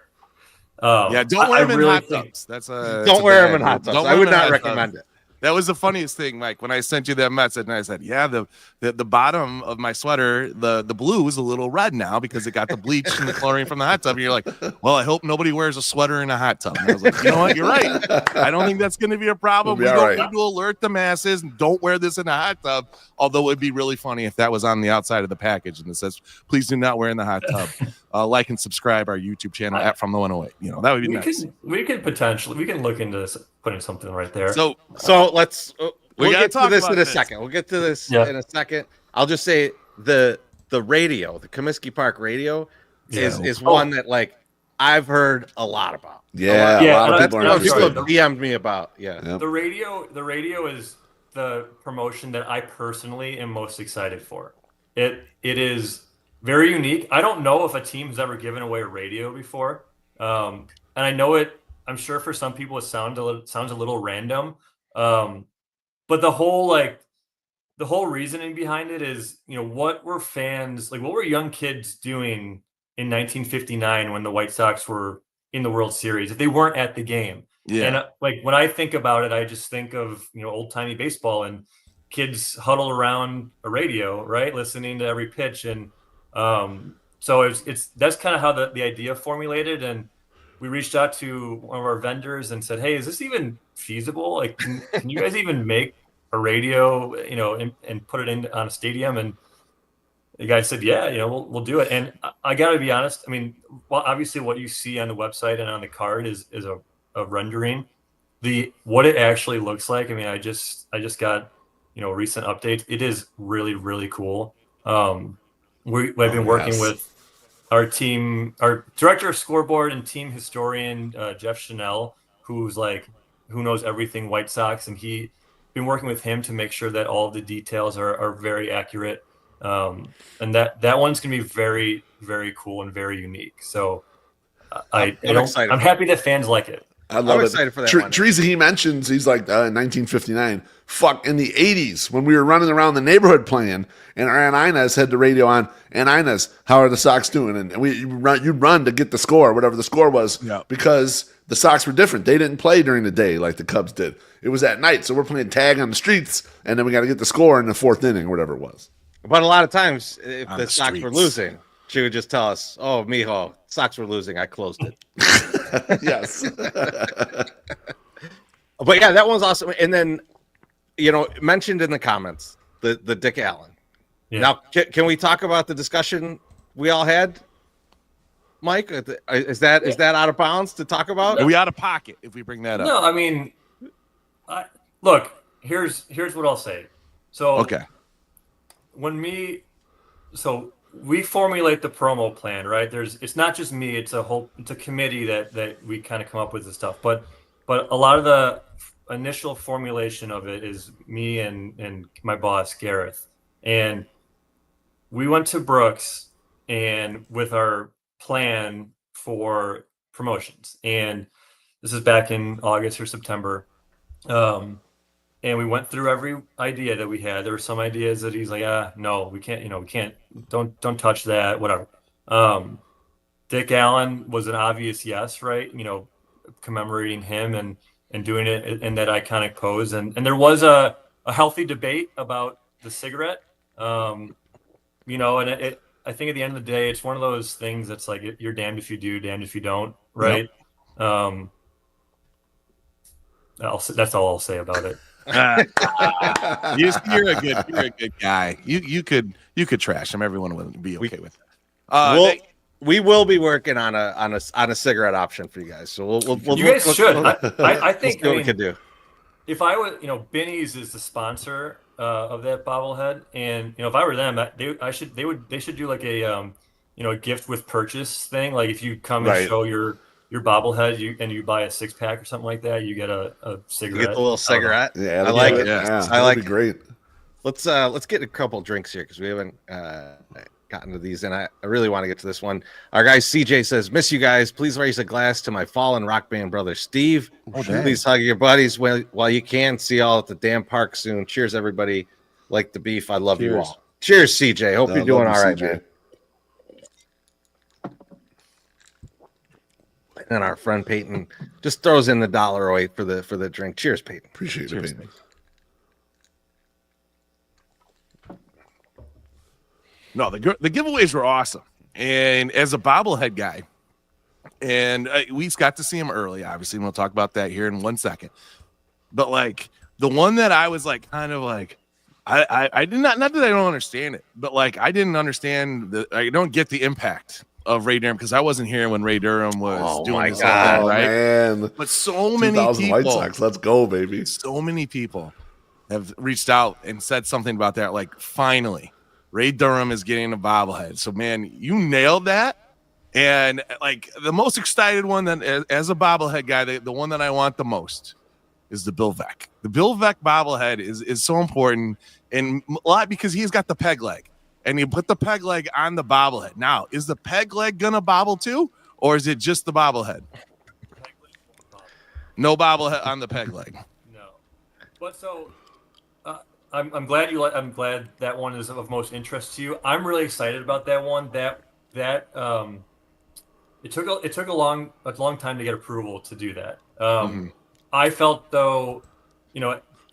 Don't wear them in hot tubs. Don't wear them in hot tubs. I would not recommend it. That was the funniest thing, Mike, when I sent you that message and I said, the bottom of my sweater, the blue is a little red now because it got the bleach and the chlorine from the hot tub. And you're like, well, I hope nobody wears a sweater in a hot tub. And I was like, you know what? You're right. I don't think that's going to be a problem. We don't need to alert the masses. Don't wear this in a hot tub. Although it'd be really funny if that was on the outside of the package and it says, please do not wear in the hot tub. Like and subscribe our YouTube channel at FromThe108. That would be nice. We can look into this, putting something right there. So let's we'll get to this in a second. We'll get to this in a second. I'll just say the radio, the Comiskey Park radio is one that I've heard a lot about. Yeah, a lot of people have DM'd me about. Yeah. The radio is the promotion that I personally am most excited for. It is very unique. I don't know if a team has ever given away a radio before. And I know I'm sure for some people it sounds a little random. But the whole reasoning behind it is, what were fans, what were young kids doing in 1959 when the White Sox were in the World Series if they weren't at the game? Yeah. And when I think about it, I just think of, old timey baseball and kids huddled around a radio, right? Listening to every pitch. And So it's that's kind of how the idea formulated, and we reached out to one of our vendors and said, hey, is this even feasible? Like, can you guys even make a radio, and put it on a stadium? And the guy said, yeah, we'll do it. And I got to be honest. I mean, well, obviously what you see on the website and on the card is a rendering. What it actually looks like. I mean, I just got, recent updates. It is really, really cool. We've been working with our team, our director of scoreboard and team historian, Jeff Chanel, who knows everything White Sox. And been working with him to make sure that all of the details are very accurate. And that one's going to be very, very cool and very unique. So I'm happy that fans like it. I love I'm excited for that one. Teresa, he mentions, he's like, in 1959, fuck, in the 80s, when we were running around the neighborhood playing, and our Aunt Inez had the radio on, Aunt Inez, how are the Sox doing? And you'd run to get the score, whatever the score was, because the Sox were different. They didn't play during the day like the Cubs did. It was at night, so we're playing tag on the streets, and then we got to get the score in the fourth inning, or whatever it was. But a lot of times, if On the the Sox were streets. losing, she would just tell us, "Oh, mijo, Sox were losing. I closed it." Yes. But yeah, that one's awesome. And then, mentioned in the comments the Dick Allen. Yeah. Now, can we talk about the discussion we all had, Mike? Is that out of bounds to talk about? Are we out of pocket if we bring that up? No, I mean, look, here's what I'll say. So Okay. So we formulate the promo plan, right? It's not just me, it's a committee that we kind of come up with this stuff. But a lot of the initial formulation of it is me and my boss, Gareth. And we went to Brooks and with our plan for promotions. And this is back in August or September. And we went through every idea that we had. There were some ideas that he's like, no, we can't, don't touch that, whatever. Dick Allen was an obvious yes, right? Commemorating him and doing it in that iconic pose. And there was a healthy debate about the cigarette. And I think at the end of the day, it's one of those things that's like, you're damned if you do, damned if you don't, right? Yep. That's all I'll say about it. You're a good guy. You could trash him. Everyone would be okay with it. We will be working on a cigarette option for you guys. So we'll you guys should. I think what we can do. If I was, Benny's is the sponsor of that bobblehead, and if I were them, they should do like a gift with purchase thing. Like if you come and show your bobblehead, you buy a 6-pack or something like that, you get a cigarette. You get the little cigarette. Yeah, I like it. Yeah, I like it. Great. Let's get a couple drinks here because we haven't gotten to these, and I really want to get to this one. Our guy CJ says, "Miss you guys. Please raise a glass to my fallen rock band brother Steve. Please hug your buddies while you can. See y'all at the damn park soon. Cheers, everybody. Like the beef. I love you all. Cheers, CJ. Hope you're doing all right, man." And our friend Peyton just throws in the $1.08 for the drink. Cheers, Peyton. Appreciate it, Peyton. No, the giveaways were awesome. And as a bobblehead guy, and we got to see him early, obviously, and we'll talk about that here in 1 second. But like the one that I was like kind of like, I did not that I don't understand it, but like I didn't understand I don't get the impact of Ray Durham because I wasn't here when Ray Durham was doing his thing, right? Man. But so many 2000 people, White Sox, let's go, baby. so many people have reached out and said something about that. Like, finally, Ray Durham is getting a bobblehead. So, man, you nailed that. And like the most excited one that as a bobblehead guy, the one that I want the most is the Bill Veeck. The Bill Veeck bobblehead is so important, and a lot because he's got the peg leg. And you put the peg leg on the bobblehead. Now, is the peg leg gonna bobble too, or is it just the bobblehead? No bobblehead on the peg leg. No, but so I'm glad I'm glad that one is of most interest to you. I'm really excited about that one. That it took a long time to get approval to do that. I felt though,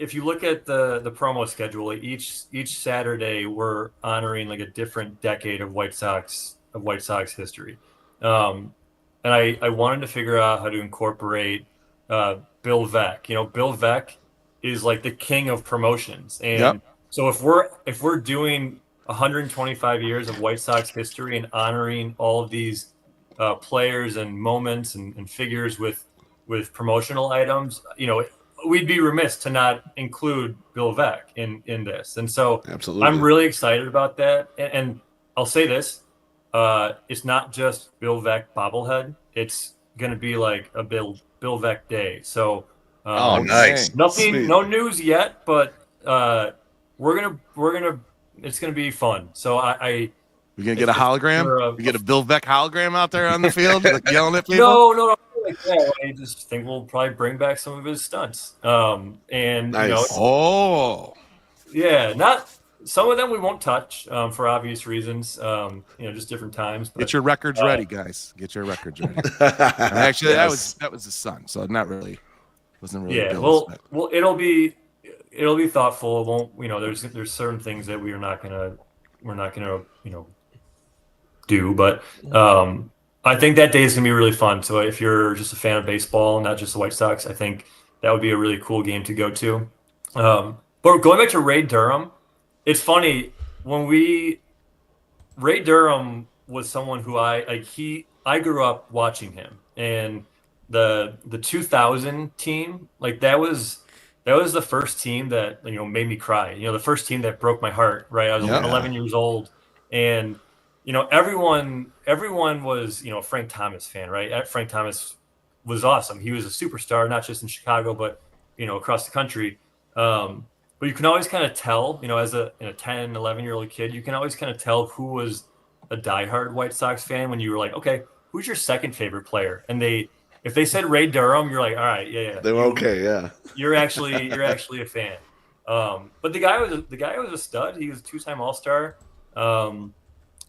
if you look at the promo schedule, each Saturday we're honoring like a different decade of White Sox of White Sox history. And I wanted to figure out how to incorporate Bill Veeck. You know, Bill Veeck is like the king of promotions. And so if we're doing 125 years of White Sox history and honoring all of these players and moments and figures with promotional items, you know, we'd be remiss to not include Bill Veeck in this. And so Absolutely. I'm really excited about that. And I'll say this, it's not just Bill Veeck bobblehead. It's going to be like a Bill Veeck day. So nice. Nothing, Sweet. no news yet, but it's gonna be fun. So We're gonna get a hologram. We get a Bill Veeck hologram out there on the field, like yelling at people. No, like that. I just think we'll probably bring back some of his stunts. And Nice. not some of them we won't touch for obvious reasons. Just different times. But, Get your records ready, guys. Get your records ready. Actually, Yes. that was his son, so not really. Wasn't really. Yeah. Bill's, Well, it'll be thoughtful. It won't. There's certain things that we're not gonna do, but I think that day is gonna be really fun. So if you're just a fan of baseball, not just the White Sox, I think that would be a really cool game to go to. But going back to Ray Durham, it's funny Ray Durham was someone who I grew up watching him, and the 2000 team, like that was the first team that made me cry. The first team that broke my heart. Right, I was 11 years old, and everyone was a Frank Thomas fan. Right, Frank Thomas was awesome. He was a superstar, not just in Chicago, but across the country. But you can always kind of tell, as a 10, 11-year-old kid, you can always kind of tell who was a diehard White Sox fan when you were like, okay, who's your second favorite player? And if they said Ray Durham, you're like, all right, yeah. They were okay, yeah. You're actually a fan. But the guy was a stud. He was a 2-time All-Star. And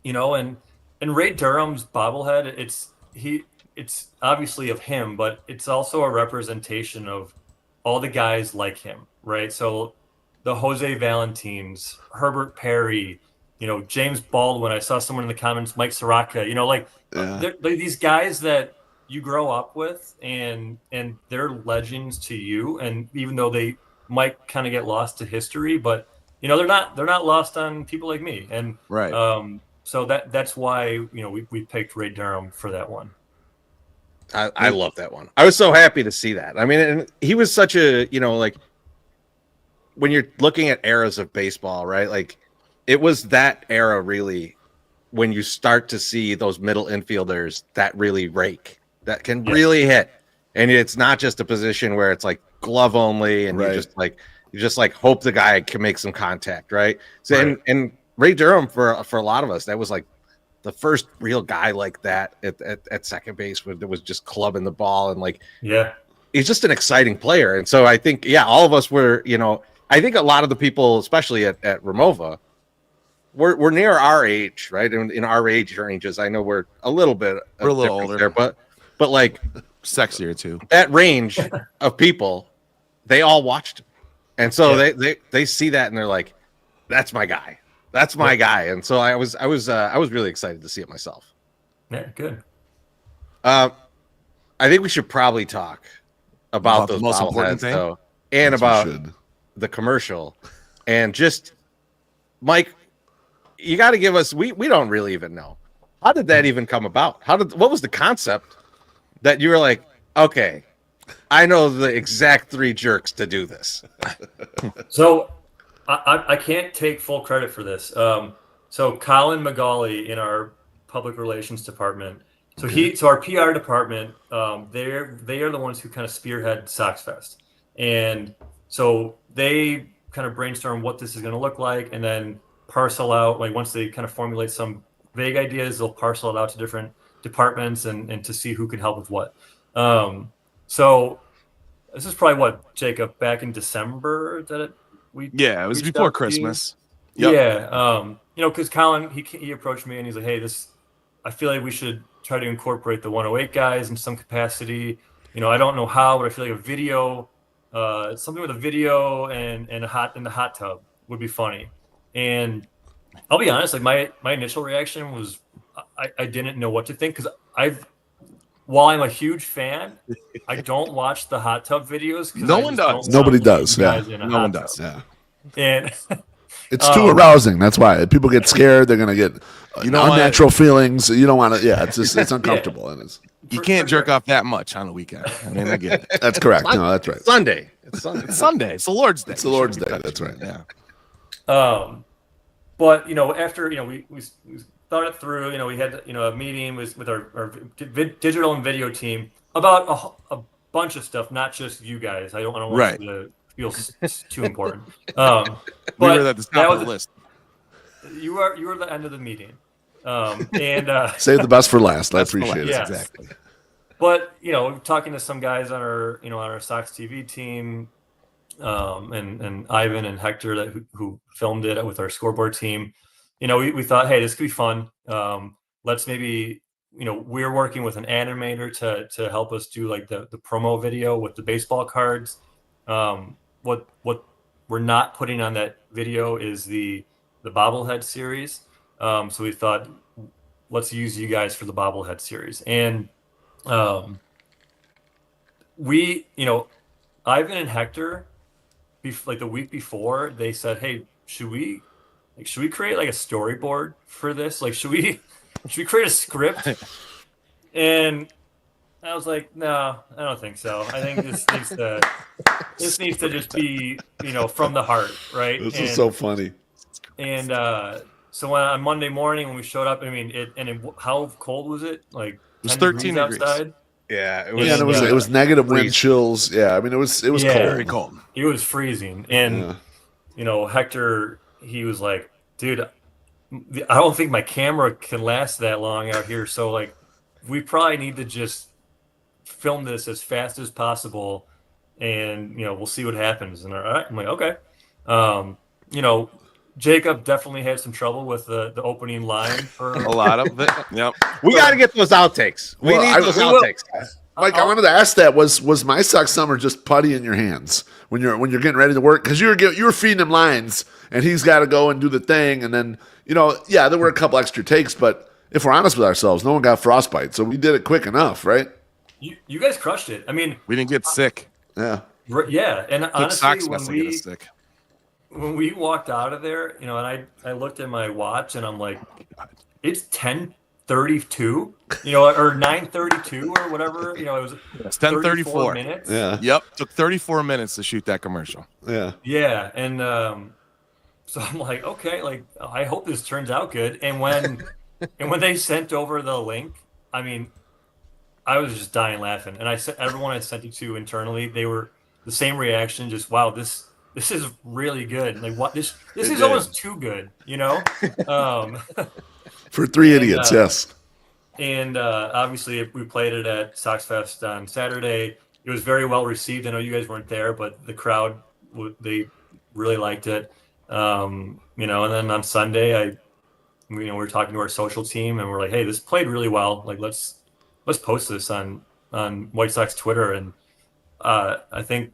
Ray Durham's bobblehead, it's obviously of him, but it's also a representation of all the guys like him, right? So the Jose Valentines, Herbert Perry, James Baldwin. I saw someone in the comments, Mike Soroka. They're these guys that you grow up with, and they're legends to you. And even though they might kind of get lost to history, but they're not lost on people like me. And right. So that's why we picked Ray Durham for that one. I love that one. I was so happy to see that. I mean, and he was such a, like when you're looking at eras of baseball, right? Like it was that era really when you start to see those middle infielders that really rake, that can really hit. And it's not just a position where it's like glove only and you just like hope the guy can make some contact, right? So and Ray Durham for a lot of us, that was like the first real guy like that at second base that was just clubbing the ball and he's just an exciting player. And so I think all of us were, I think a lot of the people, especially at Ramova, we're near our age, right? In our age ranges, I know we're a little older there, but like sexier too. That range of people, they all watched him, and so they see that and they're like, "That's my guy. That's my guy." And so I was really excited to see it myself. Yeah, good. I think we should probably talk about those the most important thing, though, and about the commercial, and just Mike. You got to give us. We don't really even know. How did that even come about? What was the concept that you were like, okay, I know the exact 3 jerks to do this? So I can't take full credit for this. So Colin McGauley in our public relations department. So our PR department, they are the ones who kind of spearhead SoxFest, and so they kind of brainstorm what this is going to look like, and then parcel out, like once they kind of formulate some vague ideas, they'll parcel it out to different departments and to see who can help with what. So this is probably what, Jacob, back in December that it was before Christmas. Yep. Yeah. Because Colin, he approached me and he's like, hey, I feel like we should try to incorporate the 108 guys in some capacity. I don't know how, but I feel like a video, something with a video and in the hot tub would be funny. And I'll be honest, like my initial reaction was, I didn't know what to think because while I'm a huge fan, I don't watch the hot tub videos. No one does. Nobody does. Yeah. No one does. Yeah. And It's too arousing. That's why people get scared. They're gonna get unnatural feelings. You don't want to. Yeah, it's just it's uncomfortable. And it's you can't jerk off that much on a weekend. I mean, I get it. that's correct. No, that's right. Sunday. It's Sunday. It's Sunday. It's the Lord's Day. It's the Lord's Day. That's right. Yeah. But after we thought it through. We had a meeting with our digital and video team about a bunch of stuff, not just you guys. I don't want to feel too important. But we were at the top of the list. You were the end of the meeting, and save the best for last. I appreciate it. Yes. Exactly. But talking to some guys on our Sox TV team, and Ivan and Hector who filmed it with our scoreboard team, we thought, hey, this could be fun. Let's maybe we're working with an animator to help us do like the promo video with the baseball cards. What we're not putting on that video is the bobblehead series. So we thought, let's use you guys for the bobblehead series. And we, Ivan and Hector, like the week before, they said, hey, should we create like a storyboard for this? Like, should we create a script? And I was like, no, I don't think so. I think this needs to just be, from the heart, right? This is so funny. And so on Monday morning when we showed up, I mean, how cold was it? Like it was 13 degrees outside. Yeah, it was negative wind chills. Yeah, I mean it was cold. Very cold. It was freezing, and Hector, he was like, dude, I don't think my camera can last that long out here. So like, we probably need to just film this as fast as possible, and we'll see what happens. And all right, I'm like, okay. Jacob definitely had some trouble with the opening line for a lot of it. Yep. We got to get those outtakes. We need those outtakes. Mike, I wanted to ask that was my Sox summer just putty in your hands when you're getting ready to work, because you were feeding him lines and he's got to go and do the thing, and then there were a couple extra takes, but if we're honest with ourselves, no one got frostbite, so we did it quick enough, right? You guys crushed it. I mean, we didn't get sick. Yeah. Yeah, and honestly, when we walked out of there, and I looked at my watch and I'm like, it's 10:32, or 9:32 or whatever. It was 10:34 minutes. Yeah. Yep. Took 34 minutes to shoot that commercial. Yeah. Yeah, and so I'm like, okay, like I hope this turns out good. And when they sent over the link, I mean, I was just dying laughing. And everyone I sent it to internally, they were the same reaction. Just wow, this is really good. Like what this is almost too good, For three idiots, yes. And obviously we played it at SoxFest on Saturday. It was very well received. I know you guys weren't there, but the crowd, they really liked it. And then on Sunday, we were talking to our social team and we're like, hey, this played really well. Like let's post this on White Sox Twitter. And I think,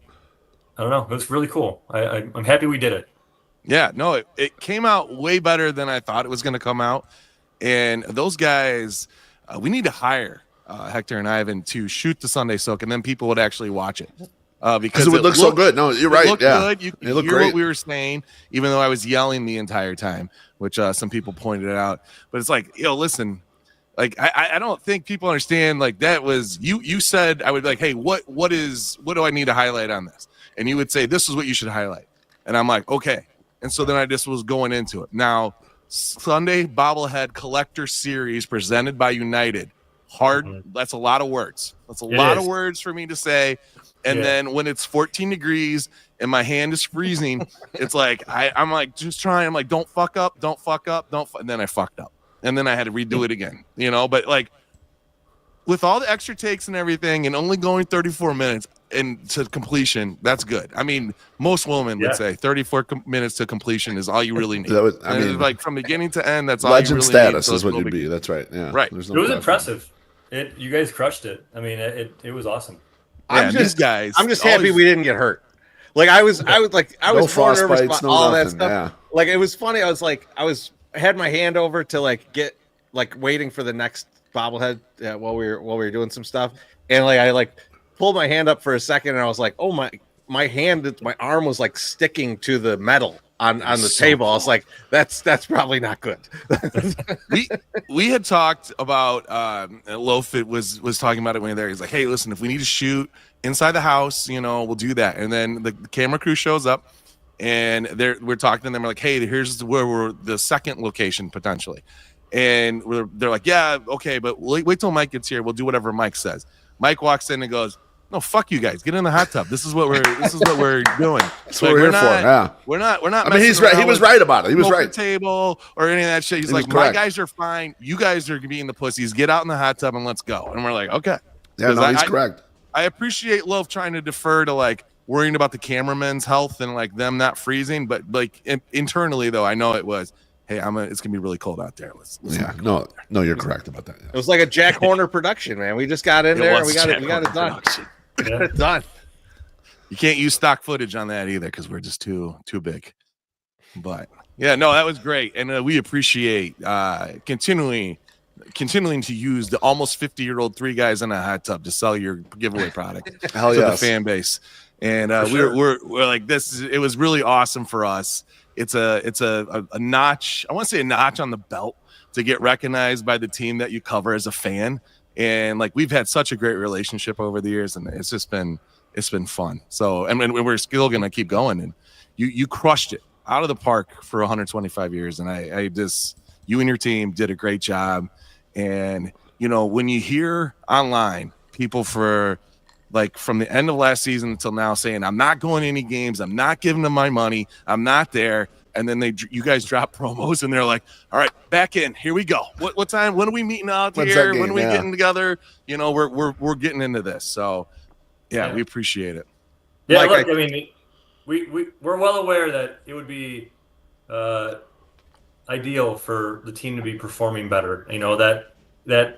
I don't know, it was really cool. I'm happy we did it. Yeah, no, it came out way better than I thought it was going to come out. And those guys, we need to hire Hector and Ivan to shoot the Sunday Soak, and then people would actually watch it. Because it would look so good. No, you're right. Yeah. Good. You could hear great. what we were saying, even though I was yelling the entire time, which some people pointed out. But it's like, listen, like I don't think people understand. Like that was you said I would be like, hey, what do I need to highlight on this? And you would say this is what you should highlight, and I'm like, okay. And so then I just was going into it. Now Sunday bobblehead collector series presented by United. Hard. Mm-hmm. That's a lot of words. That's a lot of words for me to say. And then when it's 14 degrees and my hand is freezing, it's like I'm like just trying. I'm like, don't fuck up, don't fuck up, and then I fucked up, and then I had to redo it again. But like with all the extra takes and everything, and only going 34 minutes and to completion, that's good. I mean, most women would say 34 minutes to completion is all you really need. Like from beginning to end, that's all you really need. Legend status is what you'd be. That's right. Yeah. Right. It was impressive. You guys crushed it. I mean, it was awesome. I'm just happy we didn't get hurt. Like I was more nervous about all that stuff. Yeah. Like it was funny. I had my hand over to like get like waiting for the next bobblehead while we were doing some stuff, and like I like pulled my hand up for a second, and I was like, oh my arm was like sticking to the metal on the table. I was like, that's probably not good. we had talked about Loaf was talking about it when he was there. He's like, hey, listen, if we need to shoot inside the house, we'll do that. And then the camera crew shows up, and we're talking to them. We're like, hey, here's where we're the second location potentially. And they're like, yeah, okay, but wait till Mike gets here. We'll do whatever Mike says. Mike walks in and goes, no, fuck you guys. Get in the hot tub. This is what we're doing. That's what we're here for. Yeah. We're not. I mean, he's right. He was right about it. He was right. Table or any of that shit. He's like, my guys are fine. You guys are being the pussies. Get out in the hot tub and let's go. And we're like, okay. Yeah, no, he's correct. I appreciate Loaf trying to defer to like worrying about the cameraman's health and like them not freezing, but like internally though, I know it was, hey, it's gonna be really cold out there. Let's no, you're correct about that. Yeah. It was like a Jack Horner production, man. We just got in there and we got it done. Yeah. Done. You can't use stock footage on that either because we're just too big. But yeah, no, that was great, and we appreciate continuing to use the almost 50-year-old three guys in a hot tub to sell your giveaway product to the fan base. And we're like this. It was really awesome for us. It's a notch. I want to say a notch on the belt to get recognized by the team that you cover as a fan. And like we've had such a great relationship over the years, and it's been fun. So and we're still gonna keep going. And you crushed it out of the park for 125 years, and I just you and your team did a great job. And when you hear online people for like from the end of last season until now saying I'm not going to any games, I'm not giving them my money, I'm not there. And then you guys drop promos and they're like, all right, back in, here we go. What time? When are we meeting out here? When are we getting together? We're getting into this. So yeah, we appreciate it. Yeah, Mike, look, I mean, we're well aware that it would be ideal for the team to be performing better. That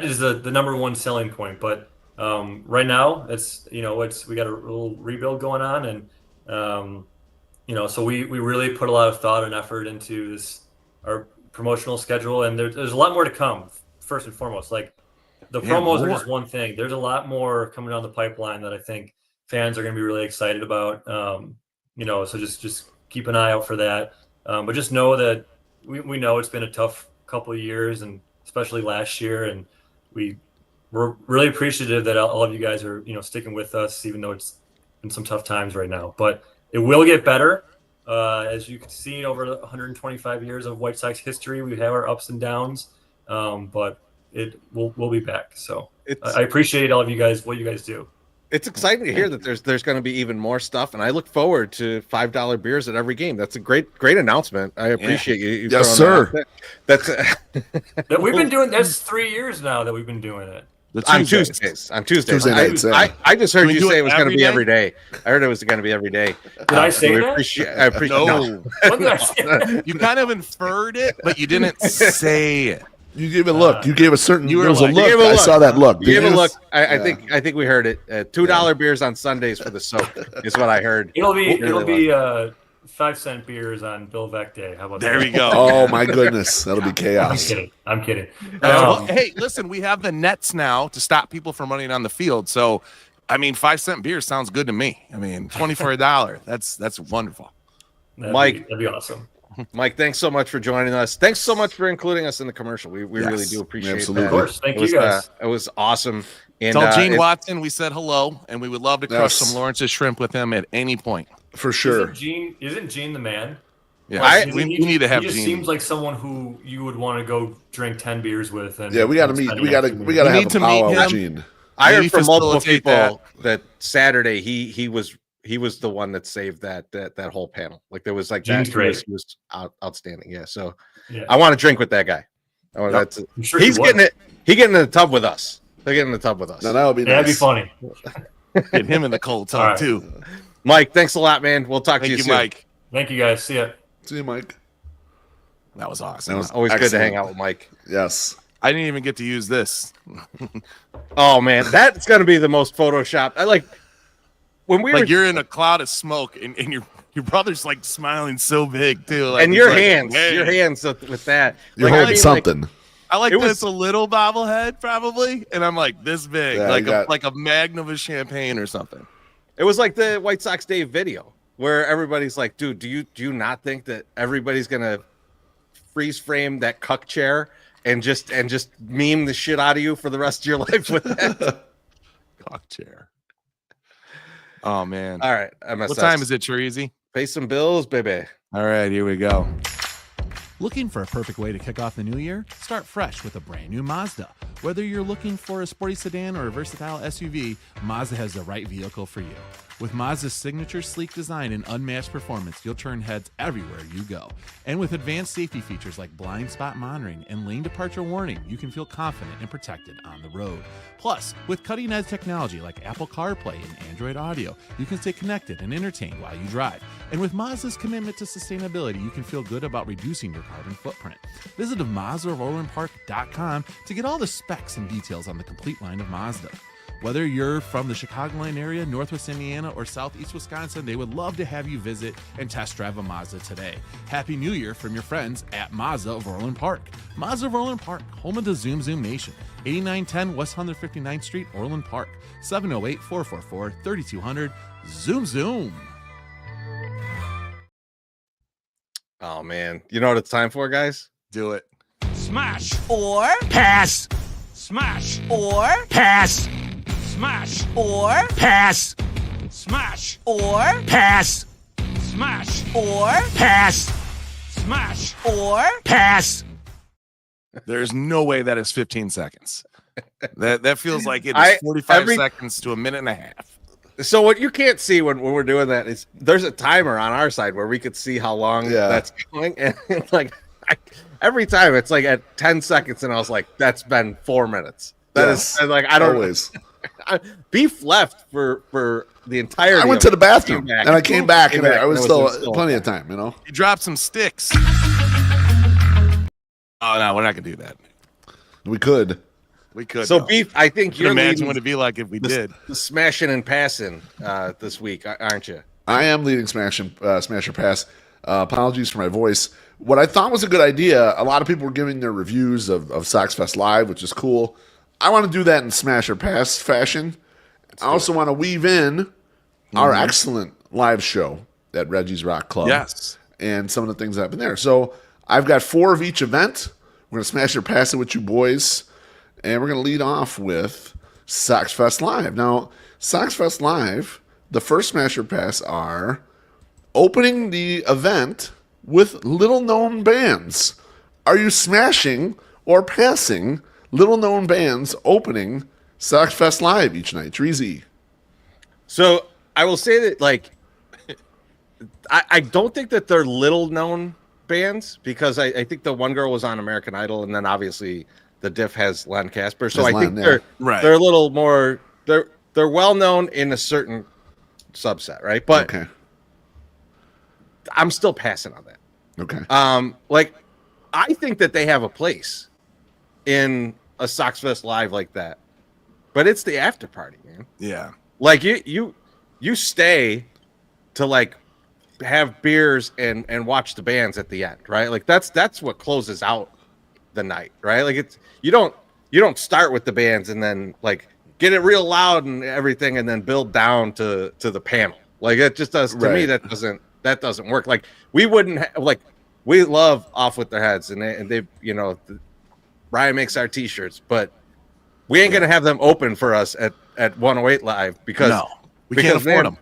is the number one selling point. But right now we got a little rebuild going on, and so we really put a lot of thought and effort into our promotional schedule, and there's a lot more to come. First and foremost, like the promos are just one thing. There's a lot more coming down the pipeline that I think fans are going to be really excited about. So just keep an eye out for that. But just know that we know it's been a tough couple of years, and especially last year, and we're really appreciative that all of you guys are sticking with us, even though it's in some tough times right now. But it will get better. As you can see, over 125 years of White Sox history, we have our ups and downs, but we'll be back. So I appreciate all of you guys, what you guys do. It's exciting to hear that there's going to be even more stuff, and I look forward to $5 beers at every game. That's a great announcement. I appreciate you. Yes, sir. That's that we've been doing. That's 3 years now that we've been doing it. On Tuesdays. Tuesday nights. I just heard you say it was going to be every day. I heard it was going to be every day. Did I say that? I appreciate. No. What did I say? You kind of inferred it, but you didn't say it. You gave a look. You gave a certain. You were there was like, a look. I saw that look. You gave a look. I think we heard it. $2 beers on Sundays for the soak is what I heard. It'll be 5-cent beers on Bill Veck Day. How about there that? we go. Oh my goodness, that'll be chaos. I'm kidding. Hey, listen, we have the nets now to stop people from running on the field. So, I mean, 5-cent beer sounds good to me. I mean, 20 for $1. That's wonderful. Mike, that'd be awesome. Mike, thanks so much for joining us. Thanks so much for including us in the commercial. We really do appreciate absolutely. that. Of course, thank you guys. It was awesome. And tell Gene Watson we said hello, and we would love to crush some Lawrence's shrimp with him at any point. For sure. Isn't Gene the man? Yeah, we need to have He just Gene. seems like someone who you would want to go drink 10 beers with. And we got to meet. We got to have a powwow with Gene. I heard from multiple people that Saturday he was the one that saved that whole panel. Like there was like Gene's that great. He was outstanding. Yeah. So Yeah. I want to drink with that guy. I'm sure He's getting it. He getting in the tub with us. They're getting in the tub with us. No, that would be nice. That'd be funny. Get him in the cold tub right. too. Mike, thanks a lot, man. We'll talk to you Thank you, soon. Mike. Thank you guys. See ya. See you, Mike. That was awesome. That was Always excellent. good to hang out with Mike. Yes. I didn't even get to use this. Oh man, that's gonna be the most photoshopped. I like when we were You're in a cloud of smoke, and your brother's like smiling so big too. Like, and he's your like, hands, "Hey." your hands with that. You're Like, holding something. I like It that was- it's a little bobblehead, probably, and I'm like this big, Yeah, like a magnum of champagne or something. It was like the White Sox Day video where everybody's like, dude, do you not think that everybody's gonna freeze frame that cuck chair and just meme the shit out of you for the rest of your life with that? Cock chair. Oh man. All right, MSS. What time is it, Treasy? Pay some bills, baby. All right, here we go. Looking for a perfect way to kick off the new year? Start fresh with a brand new Mazda. Whether you're looking for a sporty sedan or a versatile SUV, Mazda has the right vehicle for you. With Mazda's signature sleek design and unmatched performance, you'll turn heads everywhere you go. And with advanced safety features like blind spot monitoring and lane departure warning, you can feel confident and protected on the road. Plus, with cutting-edge technology like Apple CarPlay and Android Audio, you can stay connected and entertained while you drive. And with Mazda's commitment to sustainability, you can feel good about reducing your carbon footprint. Visit MazdaRolandPark.com to get all the specs and details on the complete line of Mazda. Whether you're from the Chicagoland area, Northwest Indiana, or Southeast Wisconsin, they would love to have you visit and test drive a Mazda today. Happy New Year from your friends at Mazda of Orland Park. Mazda of Orland Park, home of the Zoom Zoom Nation. 8910 West 159th Street, Orland Park. 708-444-3200. Zoom Zoom. Oh man, you know what it's time for, guys? Do it. Smash or pass. Smash or pass. Smash or pass. Smash or pass. Smash or pass. Smash or pass. There's no way that is 15 seconds. That feels like it I- is 45 every- seconds to a minute and a half. So what you can't see when we're doing that is there's a timer on our side where we could see how long that's going, and like every time it's like at 10 seconds, and I was like, that's been 4 minutes. That is like I don't always. Beef left for the entire. I went to the bathroom and I came back and I was it still plenty of time, you know. You dropped some sticks. Oh no, we're not gonna do that. We could. We could. So though. Beef, I think You you're can imagine leading what it'd be like if we did. the smashing and passing this week, aren't you? I am leading Smash or Pass. Apologies for my voice. What I thought was a good idea, a lot of people were giving their reviews of SoxFest Live, which is cool. I want to do that in Smash or Pass fashion. I also want to weave in our excellent live show at Reggie's Rock Club. Yes. And some of the things that happen there. So I've got 4 of each event. We're going to Smash or Pass it with you boys. And we're going to lead off with SoxFest Live. Now, SoxFest Live, the first Smash or Pass are opening the event with little-known bands. Are you smashing or passing little-known bands opening SoxFest Live each night? Treasy. So I will say that, like, I don't think that they're little-known bands because I think the one girl was on American Idol, and then obviously the Diff has Len Casper. So I think they're a little more they're well-known in a certain subset, right? But Okay. I'm still passing on that. Okay. Like, I think that they have a place in a SoxFest Live like that, but it's the after party, man. Yeah. Like you stay to like have beers and watch the bands at the end, right? Like that's what closes out the night, right? Like it's you don't start with the bands and then like get it real loud and everything and then build down to the panel. Like it just does to me that doesn't work. Like we wouldn't like we love Off With Their Heads and they you know Ryan makes our t-shirts, but we ain't gonna have them open for us at 108 Live because we can't afford them.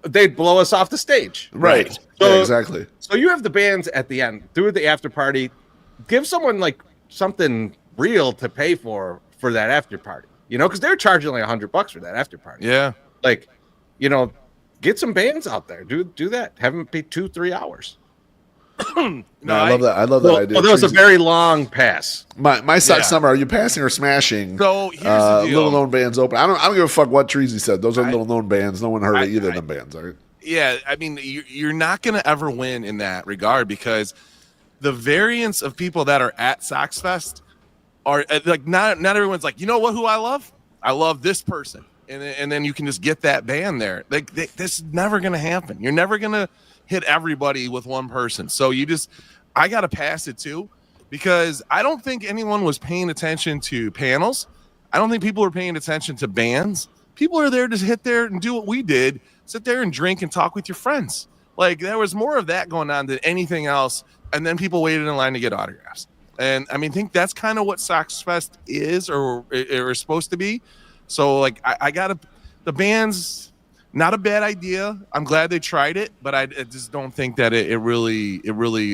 They'd blow us off the stage. Right. So, yeah, exactly. So you have the bands at the end, do the after party, give someone like something real to pay for that after party, you know, because they're charging like $100 for that after party. Yeah. Like, you know, get some bands out there, do that. Have them be 2-3 hours. I love that. I love that idea. Well, that was a very long pass. My Sox Summer. Are you passing or smashing? So here's the deal. Little known bands open. I don't give a fuck what Treasy said. Those are little known bands. No one heard of either of them bands. All right. Yeah, I mean, you're not going to ever win in that regard because the variance of people that are at SoxFest are like not everyone's like, you know what? Who I love? I love this person, and then you can just get that band there. Like this is never going to happen. You're never going to hit everybody with one person. So I got to pass it too. because I don't think anyone was paying attention to panels. I don't think people were paying attention to bands. People are there to hit there and do what we did, sit there and drink and talk with your friends. Like, there was more of that going on than anything else. And then people waited in line to get autographs. And I mean, I think that's kind of what SoxFest is or is supposed to be. So like, I got the band's not a bad idea. I'm glad they tried it, but I just don't think that it really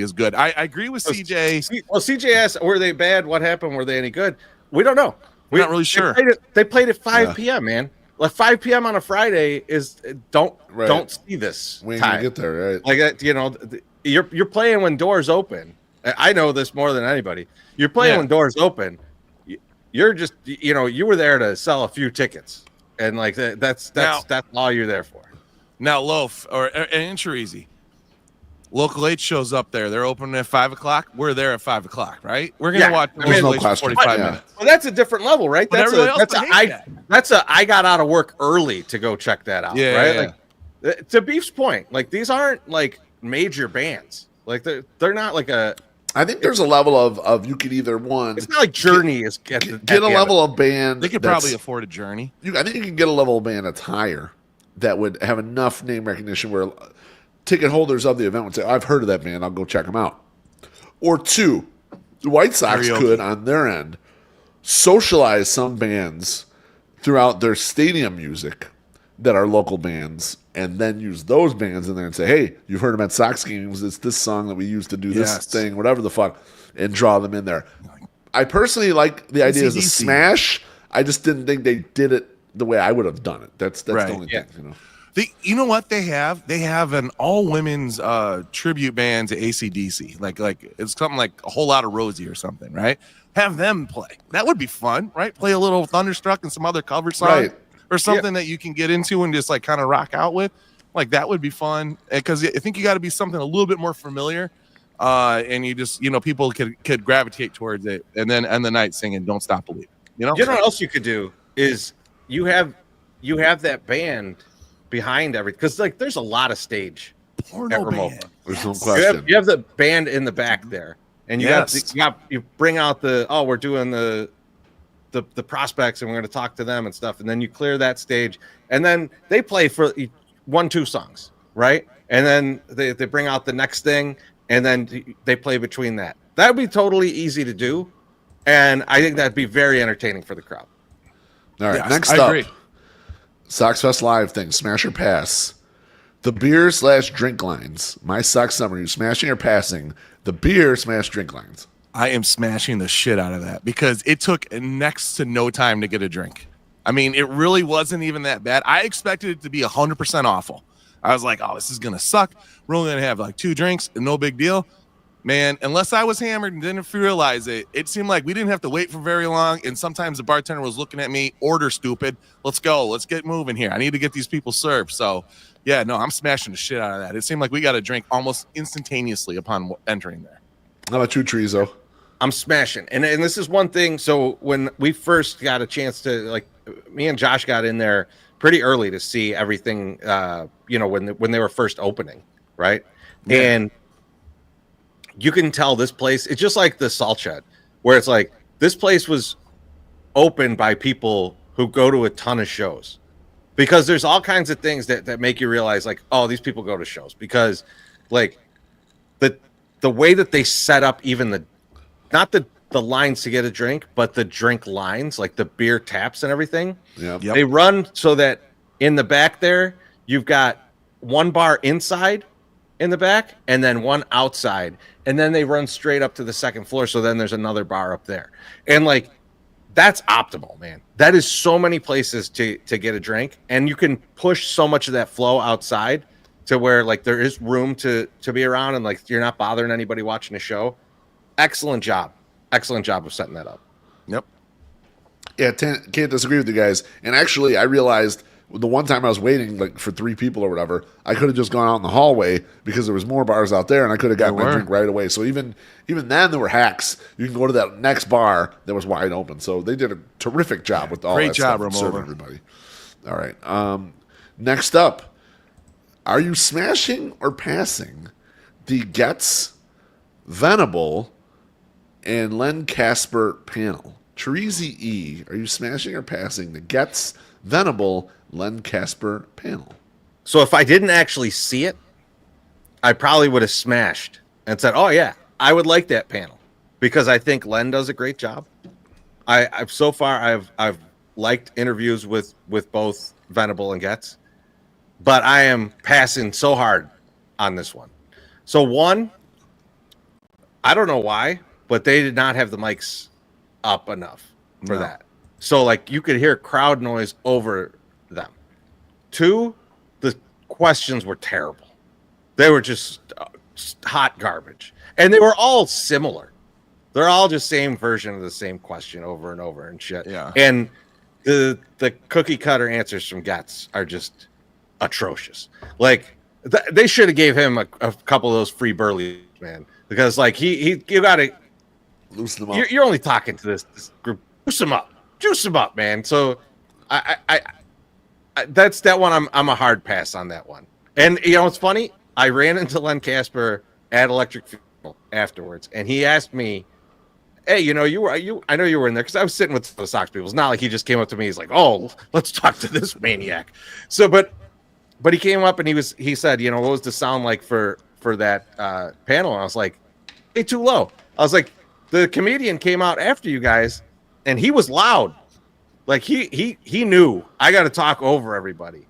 is good. I agree with CJ. Well, CJ asked, were they bad? What happened? Were they any good? We don't know. We're not really sure. They played at 5 p.m., man. Like 5 p.m. on a Friday is don't see this We ain't time. gonna get there, right? Like, you know, you're playing when doors open. I know this more than anybody. You're playing when doors open. You're just, you know, you were there to sell a few tickets, and like that's all you're there for. Now, Loaf or an inch or easy. Local 8 shows up there. They're opening at 5 o'clock. We're there at 5 o'clock, right? We're gonna watch the there's no Local 8 for question. 45 Yeah. minutes. Well, that's a different level, right? But everybody else behaves I got out of work early to go check that out. Yeah, right. yeah. Like, to Beef's point, like these aren't like major bands. Like they're not like a. I think there's a level of you could either It's not like Journey is get a level of band. They could probably afford a Journey. I think you can get a level of band that's higher that would have enough name recognition where ticket holders of the event would say, "I've heard of that band. I'll go check them out." Or two, the White Sox Karaoke. could on their end socialize some bands throughout their stadium music that are local bands, and then use those bands in there and say, "Hey, you've heard them at Sox games. It's this song that we used to do this Yes. thing, whatever the fuck," and draw them in there. I personally like the idea as a AC/DC. smash. I just didn't think they did it the way I would have done it. That's Right. the only Yeah. thing, you know. You know what they have? They have an all women's tribute band to AC/DC. Like it's something like A Whole Lot of Rosie or something, right? Have them play. That would be fun, right? Play a little Thunderstruck and some other cover song Right. or something that you can get into and just like kind of rock out with. Like that would be fun because I think you got to be something a little bit more familiar, and you just people could gravitate towards it and then end the night singing "Don't Stop Believing." You know You know what else you could do is you have that band behind everything, because like there's a lot of stage Porno at Remote. band. There's no You question. have the band in the back there, and you Yes. you bring out we're doing the prospects and we're going to talk to them and stuff, and then you clear that stage, and then they play for 1-2 songs, right? And then they bring out the next thing, and then they play between that. That would be totally easy to do, and I think that'd be very entertaining for the crowd. All right, Yes, next I up, agree. SoxFest Live thing, smash or pass. The beer/drink lines. My Sox summer, you smashing or passing the beer/drink lines? I am smashing the shit out of that because it took next to no time to get a drink. I mean, it really wasn't even that bad. I expected it to be 100% awful. I was like, oh, this is going to suck. We're only going to have like 2 drinks and no big deal. Man, unless I was hammered and didn't realize it, it seemed like we didn't have to wait for very long. And sometimes the bartender was looking at me, order stupid. Let's go. Let's get moving here. I need to get these people served. So, yeah, no, I'm smashing the shit out of that. It seemed like we got a drink almost instantaneously upon entering there. How about you, Trezo? I'm smashing. And this is one thing. So when we first got a chance to, like, me and Josh got in there pretty early to see everything, when they were first opening, right? Yeah. And you can tell this place, it's just like the Salt Shed, where it's like this place was opened by people who go to a ton of shows, because there's all kinds of things that make you realize, like, oh, these people go to shows, because like the way that they set up even not the lines to get a drink, but the drink lines, like the beer taps and everything. Yeah. Yep. They run so that in the back there, you've got one bar inside in the back and then one outside. And then they run straight up to the second floor. So then there's another bar up there. And like, that's optimal, man. That is so many places to get a drink. And you can push so much of that flow outside to where like there is room to be around, and like you're not bothering anybody watching a show. Excellent job of setting that up. Yep. Yeah, can't disagree with you guys. And actually, I realized the one time I was waiting like for 3 people or whatever, I could have just gone out in the hallway because there was more bars out there, and I could have gotten my drink right away. So even then, there were hacks. You can go to that next bar that was wide open. So they did a terrific job with all Great that job, stuff and serving Ramova. everybody. All right. Next up, are you smashing or passing the Getz, Venable, and Len Casper panel. Terezi E, are you smashing or passing the Getz Venable Len Casper panel? So if I didn't actually see it, I probably would have smashed and said, "Oh yeah, I would like that panel," because I think Len does a great job. I've so far I've liked interviews with both Venable and Getz, but I am passing so hard on this one. So one, I don't know why, but they did not have the mics up enough for that. So like you could hear crowd noise over them. Two, the questions were terrible. They were just hot garbage, and they were all similar. They're all just same version of the same question over and over and shit. Yeah. And the cookie cutter answers from Getz are just atrocious. Like they should have gave him a couple of those free burleys, man, because like you got to Loosen them up. you're only talking to this group. Juice them up, man. So I that's that one. I'm a hard pass on that one. And you know, it's funny. I ran into Len Casper at Electric Fuel afterwards, and he asked me, "Hey, you know, I know you were in there because I was sitting with the Sox people. It's not like he just came up to me. He's like, "Oh, let's talk to this maniac." So, but he came up and he said, "You know, what was the sound like for that panel?" And I was like, "Hey, too low." I was like, "The comedian came out after you guys, and he was loud. Like he knew I got to talk over everybody,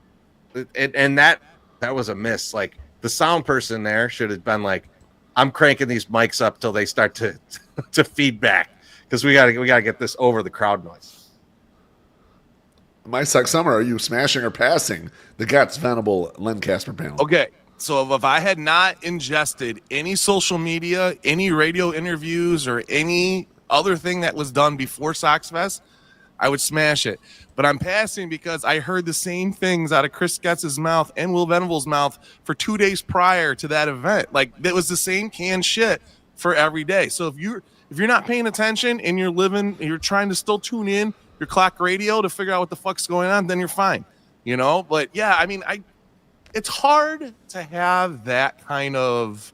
and that was a miss. Like the sound person there should have been like, I'm cranking these mics up till they start to feedback because we gotta get this over the crowd noise." My Suck Summer, are you smashing or passing the Getz Venable Len Casper panel? Okay, so if I had not ingested any social media, any radio interviews, or any other thing that was done before SoxFest, I would smash it. But I'm passing because I heard the same things out of Chris Getz's mouth and Will Venable's mouth for 2 days prior to that event. Like it was the same canned shit for every day. So if you're not paying attention and you're trying to still tune in your clock radio to figure out what the fuck's going on, then you're fine. You know? But yeah, I mean, it's hard to have that kind of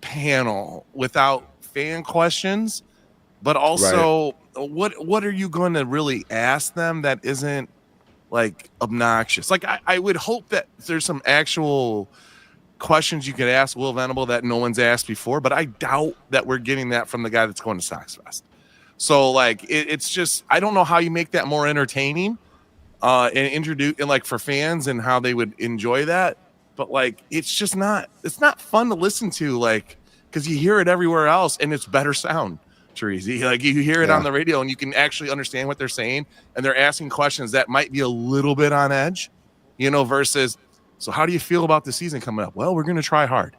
panel without fan questions, but also what are you going to really ask them that isn't like obnoxious? Like I would hope that there's some actual questions you could ask Will Venable that no one's asked before, but I doubt that we're getting that from the guy that's going to SoxFest. So like it's just, I don't know how you make that more entertaining and introduce and like for fans and how they would enjoy that. But like it's not fun to listen to, like, because you hear it everywhere else and it's better sound. Terezi, like you hear it on the radio and you can actually understand what they're saying, and they're asking questions that might be a little bit on edge, you know, versus, so how do you feel about the season coming up? Well, we're going to try hard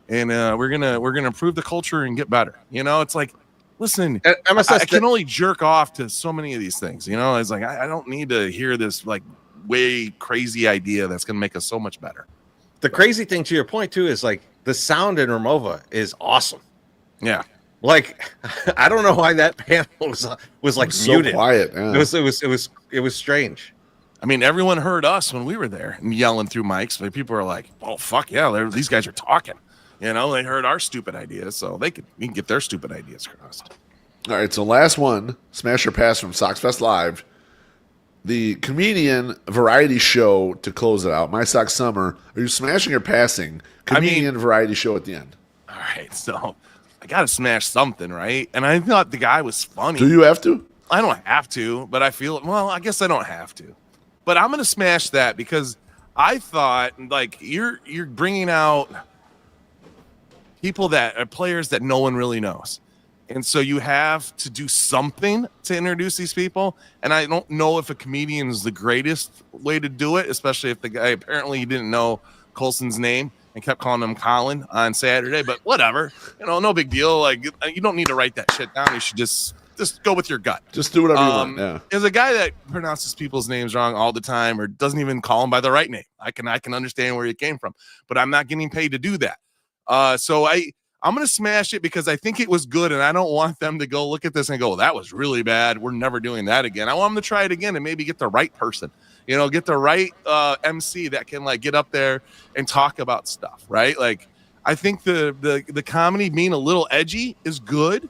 and we're going to improve the culture and get better. You know, it's like, listen, I can only jerk off to so many of these things, you know, it's like, I don't need to hear this like way crazy idea that's going to make us so much better. The crazy thing to your point too is like the sound in Ramova is awesome. Yeah. Like, I don't know why that panel was like so muted. quiet. Yeah. It was strange. I mean, everyone heard us when we were there and yelling through mics. But people are like, "Oh fuck yeah, these guys are talking." You know, they heard our stupid ideas, so we can get their stupid ideas crossed. All right, so last one, smash or pass from SoxFest Live. The comedian variety show to close it out. My Sox Summer. Are you smashing or passing comedian variety show at the end? All right, so I got to smash something, right? And I thought the guy was funny. Do you have to? I don't have to, but I feel, well, I guess I don't have to. But I'm going to smash that because I thought, like, you're bringing out people that are players that no one really knows. And so you have to do something to introduce these people. And I don't know if a comedian is the greatest way to do it, especially if the guy apparently he didn't know Colson's name and kept calling him Colin on Saturday. But whatever, you know, no big deal. Like, you don't need to write that shit down. You should just go with your gut. Just do whatever you want. Yeah. There's a guy that pronounces people's names wrong all the time or doesn't even call them by the right name. I can understand where he came from, but I'm not getting paid to do that. So I'm going to smash it because I think it was good, and I don't want them to go look at this and go, that was really bad. We're never doing that again. I want them to try it again and maybe get the right person, you know, get the right MC that can, like, get up there and talk about stuff, right? Like, I think the comedy being a little edgy is good,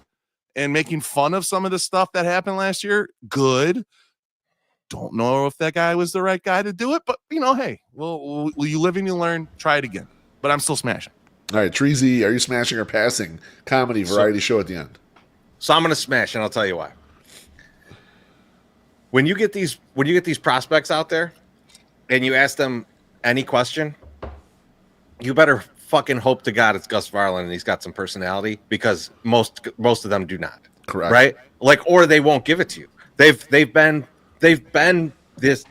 and making fun of some of the stuff that happened last year, good. Don't know if that guy was the right guy to do it, but hey, well, you live and you learn. Try it again. But I'm still smashing. All right, Treasy, are you smashing or passing comedy variety show at the end? So I'm gonna smash, and I'll tell you why. When you get these prospects out there, and you ask them any question, you better fucking hope to God it's Gus Varlin and he's got some personality, because most of them do not. Correct. Right? Like, or they won't give it to you. They've been this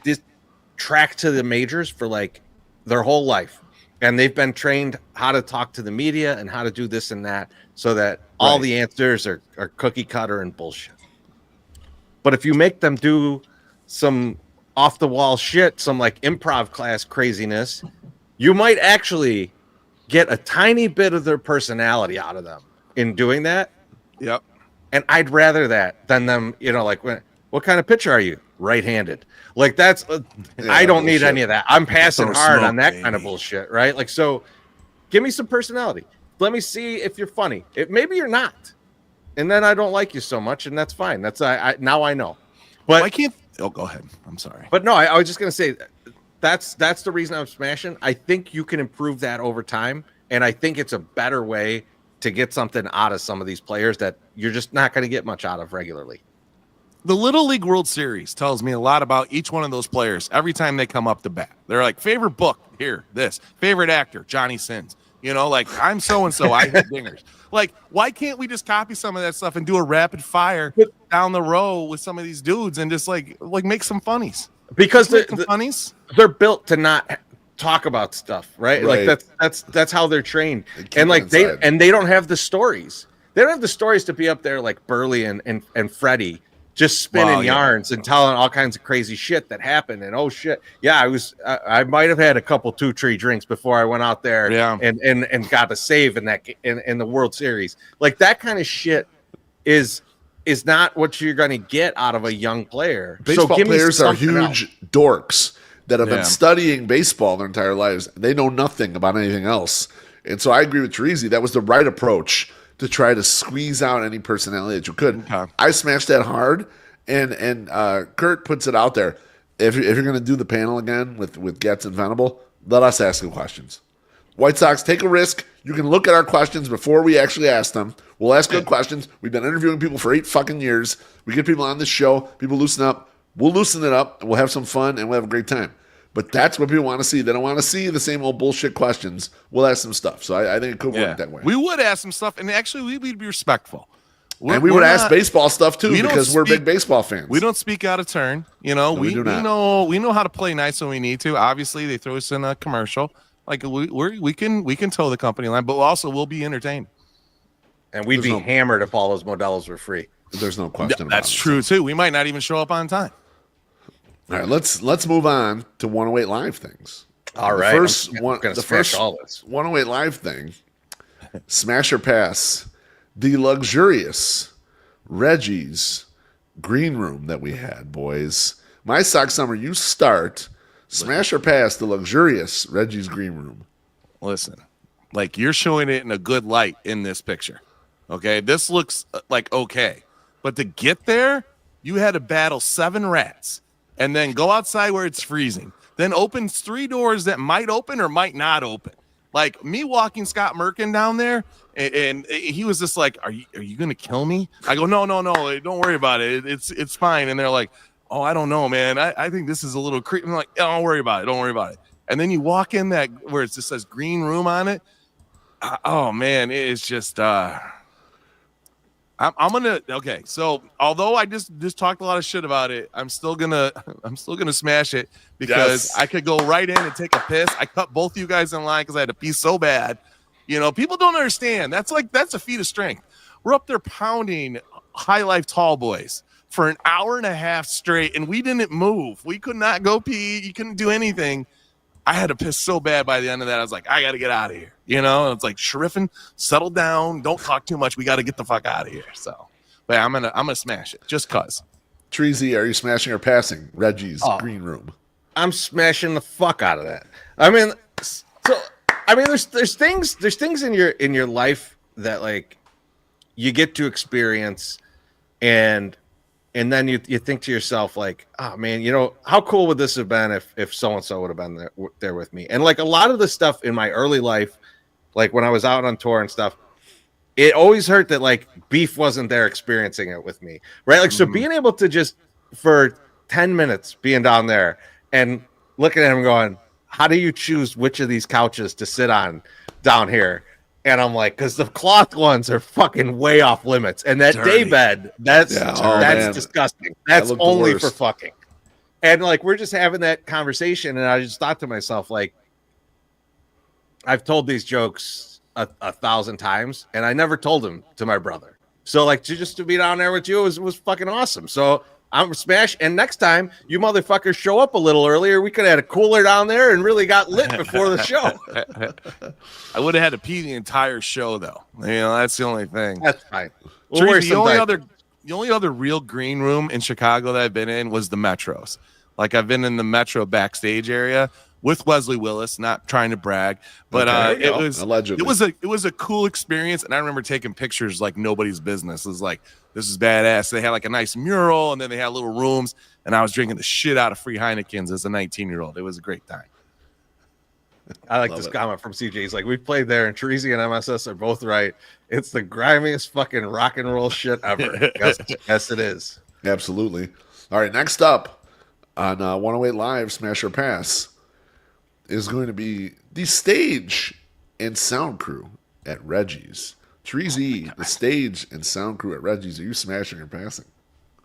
track to the majors for like their whole life, and they've been trained how to talk to the media and how to do this and that, so that all the answers are cookie cutter and bullshit. But if you make them do some off the wall shit, some like improv class craziness, you might actually get a tiny bit of their personality out of them in doing that. Yep. And I'd rather that than them, like, what kind of pitcher are you? Right-handed. Like, that's, I don't need any of that. I'm passing hard on that kind of bullshit, right? Like, so give me some personality. Let me see if you're funny. Maybe you're not. And then I don't like you so much, and that's fine. That's now I know. But I can't. Oh, go ahead. I'm sorry. But no, I was just gonna say that's the reason I'm smashing. I think you can improve that over time, and I think it's a better way to get something out of some of these players that you're just not going to get much out of regularly. The Little League World Series tells me a lot about each one of those players every time they come up to bat. They're like, favorite book, here, this. Favorite actor, Johnny Sins. Like, I'm so-and-so, I hit dingers. Like, why can't we just copy some of that stuff and do a rapid fire down the row with some of these dudes and just like make some funnies? Because funnies, they're built to not talk about stuff, right? Like that's how they're trained. And like they don't have the stories. They don't have the stories to be up there like Burley and Freddie just spinning yarns and telling all kinds of crazy shit that happened. And oh shit, yeah, I might have had a couple 2-3 drinks before I went out there and got a save in the World Series. Like, that kind of shit is not what you're going to get out of a young player. Baseball players are huge dorks that have been studying baseball their entire lives. They know nothing about anything else. And so I agree with Teresi. That was the right approach to try to squeeze out any personality that you could. Okay. I smashed that hard, and Kurt puts it out there. If you're going to do the panel again with Getz and Venable, let us ask the questions. White Sox, take a risk. You can look at our questions before we actually ask them. We'll ask good questions. We've been interviewing people for 8 fucking years. We get people on this show. People loosen up. We'll loosen it up, and we'll have some fun, and we'll have a great time. But that's what people want to see. They don't want to see the same old bullshit questions. We'll ask some stuff. So I think it could work that way. We would ask some stuff, and actually we'd be respectful. And we would ask baseball stuff too, because we're big baseball fans. We don't speak out of turn. We know how to play nice when we need to. Obviously, they throw us in a commercial. Like we can toe the company line, but we'll be entertained. And we'd be hammered if all those Modelos were free. There's no question. That's true too. We might not even show up on time. All right, let's move on to 108 Live things. All right, the first 108 Live thing, smash or pass, the luxurious Reggie's green room that we had, boys. My Sox Summer, you start. Smash or pass the luxurious Reggie's green room. Listen, like, you're showing it in a good light in this picture. Okay, this looks like okay, but to get there, you had to battle 7 rats. And then go outside where it's freezing. Then opens 3 doors that might open or might not open. Like, me walking Scott Merkin down there, and he was just like, "Are you gonna kill me?" I go, "No, don't worry about it. It's fine." And they're like, "Oh, I don't know, man. I think this is a little creepy." I'm like, "Don't worry about it. And then you walk in that where it just says green room on it. Oh man, it's just I'm gonna okay. So although I just talked a lot of shit about it, I'm still gonna smash it because I could go right in and take a piss. I cut both of you guys in line because I had to pee so bad. People don't understand. That's a feat of strength. We're up there pounding High Life Tall Boys for an hour and a half straight, and we didn't move. We could not go pee. You couldn't do anything. I had to piss so bad by the end of that. I was like, I got to get out of here. It's like, Sheriffin, settle down. Don't talk too much. We got to get the fuck out of here. So, but I'm gonna smash it just cause. Treasy, are you smashing or passing Reggie's green room? I'm smashing the fuck out of that. I mean, so I mean, there's things in your life that like you get to experience, and then you think to yourself like, oh man, you know, how cool would this have been if so and so would have been there with me? And like a lot of the stuff in my early life, like when I was out on tour and stuff, it always hurt that like Beef wasn't there experiencing it with me, right? Like so being able to just for 10 minutes being down there and looking at him going, how do you choose which of these couches to sit on down here? And I'm like, because the cloth ones are fucking way off limits. And that day bed, that's disgusting. That's only for fucking. And like, we're just having that conversation. And I just thought to myself, like, I've told these jokes a 1,000 times and I never told them to my brother. So like, to be down there with you was fucking awesome. So I'm smashed. And next time you motherfuckers show up a little earlier, we could have had a cooler down there and really got lit before the show. I would have had to pee the entire show, though. You know, that's the only thing. That's fine. The only other real green room in Chicago that I've been in was the Metros. Like I've been in the Metro backstage area with Wesley Willis, not trying to brag, but it was a cool experience. And I remember taking pictures like nobody's business. It was like, this is badass. They had like a nice mural and then they had little rooms and I was drinking the shit out of free Heinekens as a 19-year-old. It was a great time. I like this comment from CJ. He's like, we played there and Teresi and MSS are both right. It's the grimiest fucking rock and roll shit ever. Yes, it is. Absolutely. All right, next up on 108 Live Smash or Pass is going to be the stage and sound crew at Reggie's. Teresi, the stage and sound crew at Reggie's, are you smashing or passing?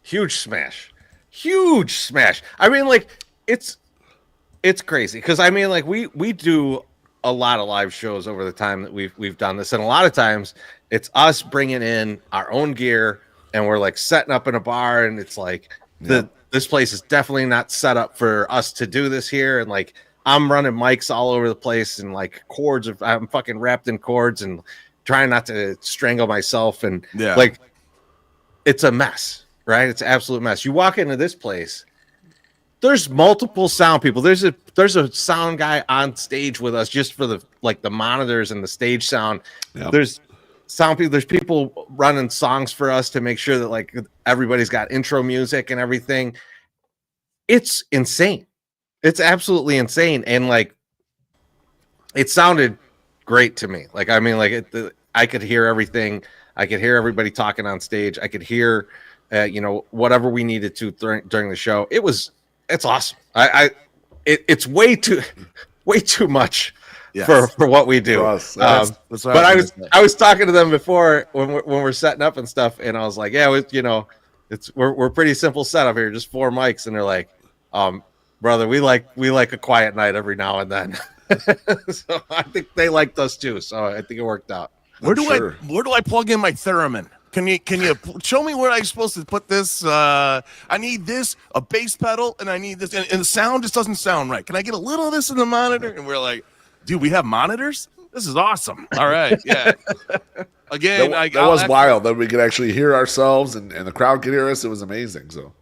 Huge smash. I mean, like, it's crazy because I mean, like, we do a lot of live shows over the time that we've done this, and a lot of times it's us bringing in our own gear and we're like setting up in a bar, and it's like this place is definitely not set up for us to do this here, and like I'm running mics all over the place and like I'm fucking wrapped in cords and trying not to strangle myself, and like it's a mess, right? It's an absolute mess. You walk into this place, there's multiple sound people. There's a sound guy on stage with us just for the monitors and the stage sound. Yep. There's sound people. There's people running songs for us to make sure that like everybody's got intro music and everything. It's insane. It's absolutely insane, and like it sounded great to me. Like I mean, like I could hear everything. I could hear everybody talking on stage. I could hear, whatever we needed to during the show. It's awesome. It's way too much for what we do. That's but I was talking to them before when we're setting up and stuff, and I was like, yeah, we're pretty simple setup here, just 4 mics, and they're like, brother, we like a quiet night every now and then. So I think they liked us too. So I think it worked out. Where do I plug in my theremin? Can you show me where I'm supposed to put this? I need this, a bass pedal, and I need this, and the sound just doesn't sound right. Can I get a little of this in the monitor? And we're like, dude, we have monitors? This is awesome. All right, yeah. Again, that was wild that we could actually hear ourselves and the crowd could hear us. It was amazing. So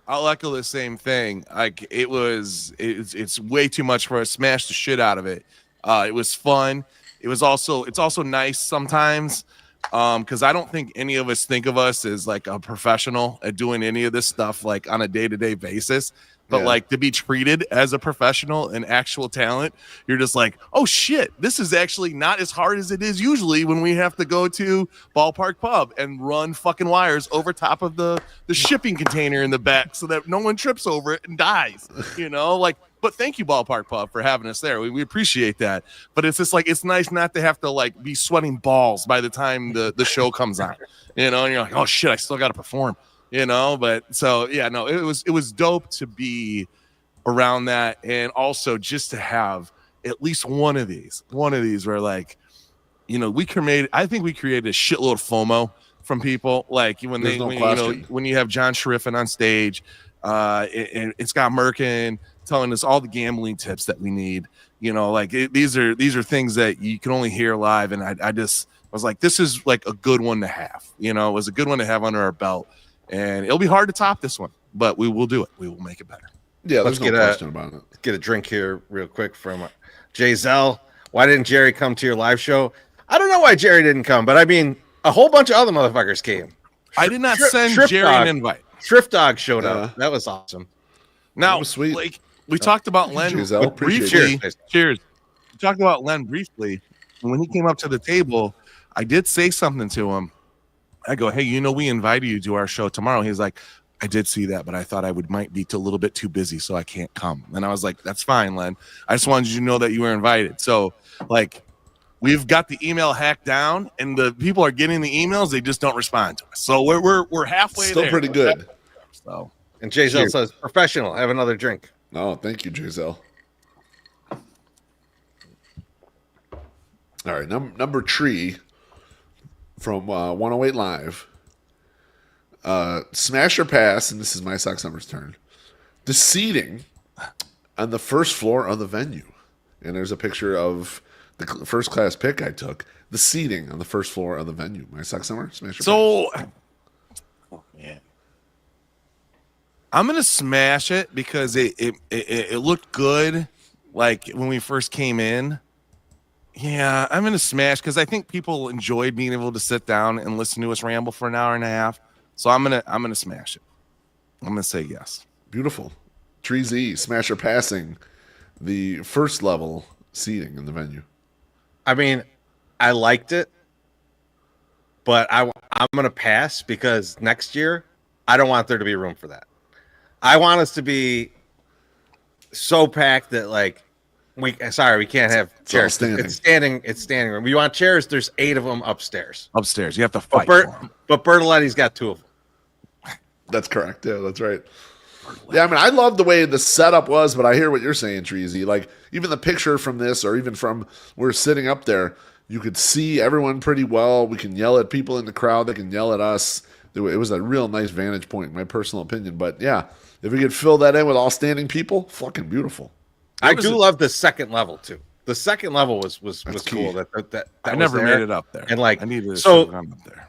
I'll echo the same thing. Like it's way too much for us. Smash the shit out of it. It was fun. It's also nice sometimes. Because I don't think any of us think of us as like a professional at doing any of this stuff like on a day-to-day basis, but like to be treated as a professional and actual talent, you're just like, oh shit, this is actually not as hard as it is usually when we have to go to Ballpark Pub and run fucking wires over top of the shipping container in the back so that no one trips over it and dies, But thank you, Ballpark Pub, for having us there. We appreciate that. But it's just like, it's nice not to have to like be sweating balls by the time the show comes on, and you're like, oh shit, I still got to perform, But so, yeah, no, it was dope to be around that. And also just to have at least one of these where like, I think we created a shitload of FOMO from people. Like when when you have John Shriffen on stage, and Scott Merkin telling us all the gambling tips that we need, these are things that you can only hear live. And I was like, this is like a good one to have, it was a good one to have under our belt, and it'll be hard to top this one, but we will do it. We will make it better. Yeah. There's no question about it. Let's get a drink here real quick from Jay Zell. why didn't Jerry come to your live show? I don't know why Jerry didn't come, but I mean, a whole bunch of other motherfuckers came. I did not send Shrift Jerry Dog. an invite. Shrift Dog showed up. That was awesome. Now, was sweet. like we talked about Len Giselle, appreciate briefly. it. Cheers. We talked about Len briefly. When he came up to the table, I did say something to him. I go, hey, we invited you to our show tomorrow. He's like, I did see that, but I thought I might be a little bit too busy, so I can't come. And I was like, that's fine, Len. I just wanted you to know that you were invited. So, like, we've got the email hacked down, and the people are getting the emails. They just don't respond to us. So we're halfway Still there. pretty good. So, And Giselle says, professional, have another drink. Oh, thank you, Giselle. All right, number 3 from 108 Live. Smash or pass, and this is my Sox Summer's turn. The seating on the first floor of the venue. And there's a picture of the first class pick I took. The seating on the first floor of the venue. My Sox Summer, smash or pass. oh man, I'm gonna smash it because it looked good, like when we first came in. Yeah, I'm gonna smash because I think people enjoyed being able to sit down and listen to us ramble for an hour and a half. So I'm gonna smash it. I'm gonna say yes. Beautiful. Tree Z, smash or passing the first level seating in the venue. I mean, I liked it, but I'm going to pass because next year, I don't want there to be room for that. I want us to be so packed that, like, we can't have chairs. It's standing room. You want chairs? There's 8 of them upstairs. Upstairs, you have to fight. But Bertoletti's got 2 of them. That's correct. Yeah, that's right. Yeah, I mean, I love the way the setup was, but I hear what you're saying, Treasy. Like, even the picture from this, or even from we're sitting up there, you could see everyone pretty well. We can yell at people in the crowd. They can yell at us. It was a real nice vantage point, in my personal opinion. But, yeah, if we could fill that in with all standing people, fucking beautiful. I do love the second level, too. The second level was cool. That I never made it up there. And, like, I needed to so sit up there.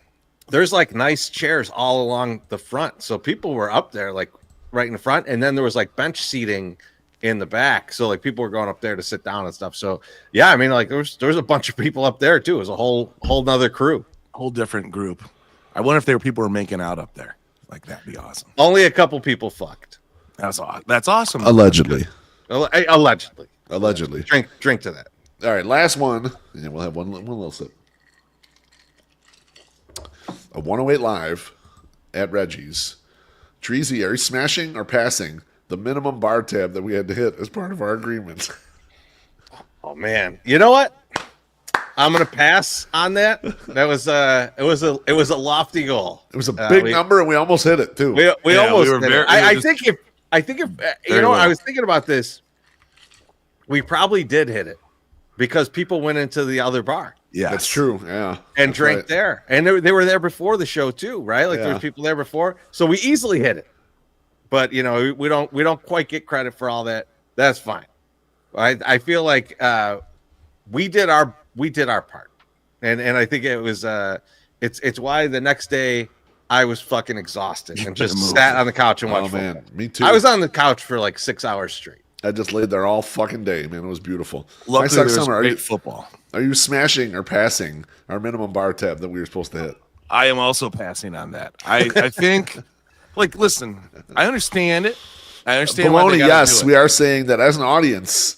There's, like, nice chairs all along the front. So people were up there, like, right in the front, and then there was like bench seating in the back, so like people were going up there to sit down and stuff. So yeah, I mean, like there was a bunch of people up there too. It was a whole nother crew, whole different group. I wonder if people were making out up there. Like that'd be awesome. Only a couple people fucked. That's awesome. Allegedly. Allegedly. Drink to that. All right, last one, and we'll have one little sip. A 108 Live at Reggie's. Treasy, are you smashing or passing the minimum bar tab that we had to hit as part of our agreement? Oh man, you know what? I'm gonna pass on that. That was it was a lofty goal. It was a big number, and we almost hit it too. We almost. We were hit very, it. I think if I was thinking about this, we probably did hit it because people went into the other bar. Yeah, that's true. Yeah, and drank there, and they were there before the show too, right? Like there were people there before, so we easily hit it. But we don't quite get credit for all that. That's fine. I feel like we did our part, and I think it was it's why the next day I was fucking exhausted and just sat on the couch and watched. Oh man, me too. I was on the couch for like 6 hours straight. I just laid there all fucking day, man. It was beautiful. Luckily, there was great football. Are you smashing or passing our minimum bar tab that we were supposed to hit? I am also passing on that. I think, like, listen, I understand it. I understand. Baloney, yes, we are saying that as an audience,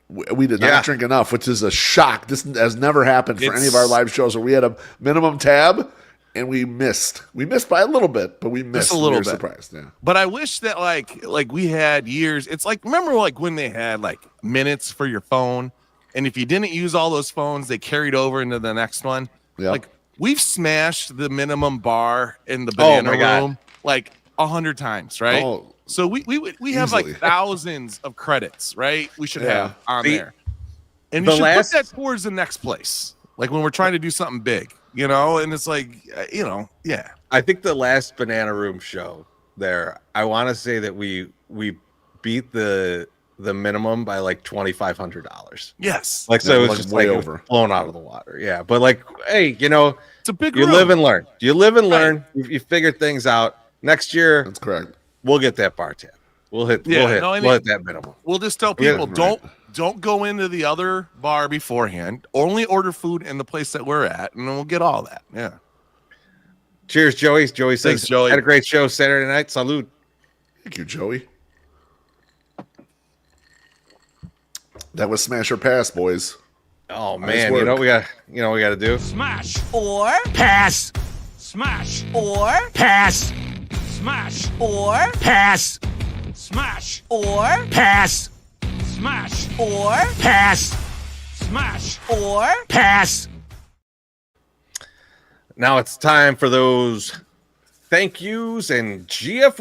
we did not drink enough, which is a shock. This has never happened for any of our live shows where we had a minimum tab and we missed. We missed by a little bit, but we missed. Just a little bit. Surprised, yeah. But I wish that like we had years. It's like, remember like when they had like minutes for your phone, and if you didn't use all those phones, they carried over into the next one. Yeah. Like we've smashed the minimum bar in the banana room like 100 times, right? Oh, so we have like thousands of credits, right? We should have on there, and you should put that towards the next place. Like when we're trying to do something big, and it's like, yeah. I think the last Banana Room show there, I want to say that we beat the minimum by like $2,500. Yes. Like, so it was just way over, blown out of the water. Yeah. But like, hey, it's a big room. Live and learn. You live and learn. You figure things out. Next year, that's correct. We'll get that bar tab. We'll hit that minimum. We'll just tell people, don't go into the other bar beforehand. Only order food in the place that we're at, and then we'll get all that. Yeah. Cheers, Joey. Joey says, Thanks, Joey. Had a great show Saturday night. Salud. Thank you, Joey. That was smash or pass, boys. Oh Nice man, work. you know what we got to do. Smash. Or Pass. Smash. or Pass. Smash. or Pass. Smash. or Pass. Smash. or Pass. Smash. or Pass. Now it's time for those thank yous and GFYs.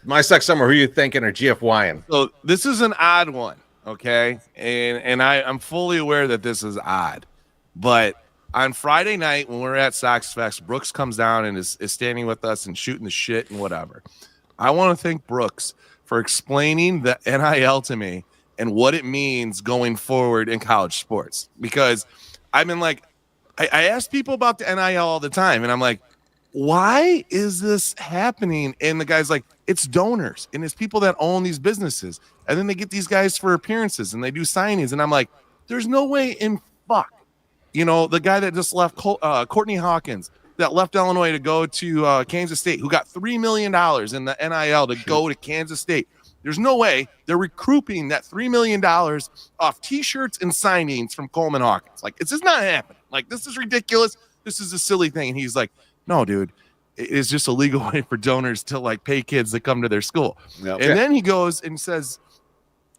My Suck Summer, who you thinking are GFYing? So this is an odd one, okay? And I'm fully aware that this is odd. But on Friday night when we're at SoxFest, Brooks comes down and is standing with us and shooting the shit and whatever. I want to thank Brooks for explaining the NIL to me and what it means going forward in college sports. Because I've been like, I ask people about the NIL all the time, and I'm like, why is this happening? And the guy's like, it's donors, and it's people that own these businesses. And then they get these guys for appearances, and they do signings. And I'm like, there's no way in fuck. You know, the guy that just left, Courtney Hawkins, that left Illinois to go to Kansas State, who got $3 million in the NIL to go to Kansas State. There's no way they're recouping that $3 million off T-shirts and signings from Coleman Hawkins. Like, it's just not happening. Like, this is ridiculous. This is a silly thing. And he's like, no, dude, it's just a legal way for donors to like pay kids that come to their school. Yep. And then he goes and says,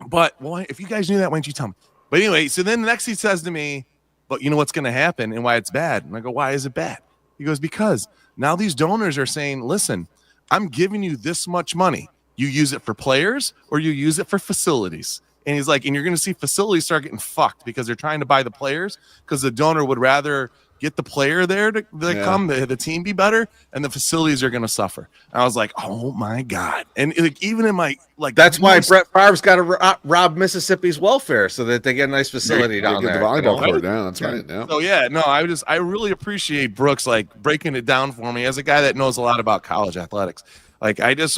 but well, if you guys knew that, why didn't you tell me? But anyway, so then the next he says to me, but you know what's going to happen and why it's bad? And I go, why is it bad? He goes, because now these donors are saying, listen, I'm giving you this much money. You use it for players or you use it for facilities. And he's like, and you're going to see facilities start getting fucked because they're trying to buy the players because the donor would rather get the player there to come, the team be better, and the facilities are going to suffer. And I was like, oh my God. And like, even in my, like, That's why Brett Favre's got to rob Mississippi's welfare so that they get a nice facility down Get there. the volleyball you know? court down. That's right. Yeah. So yeah, no, I really appreciate Brooks like breaking it down for me as a guy that knows a lot about college athletics. Like I just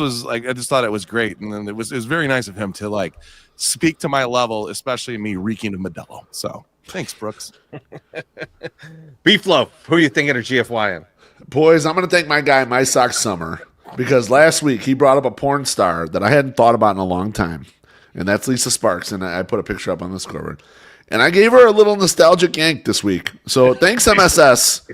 thought it was great, and then it was very nice of him to like speak to my level, especially me reeking of Modelo. So thanks, Brooks. Beef Loaf, who you thinking are GFYing? Boys, I'm going to thank my guy, My Sock Summer, because last week he brought up a porn star that I hadn't thought about in a long time, and that's Lisa Sparks, and I put a picture up on the scoreboard. And I gave her a little nostalgic yank this week. So thanks, MSS.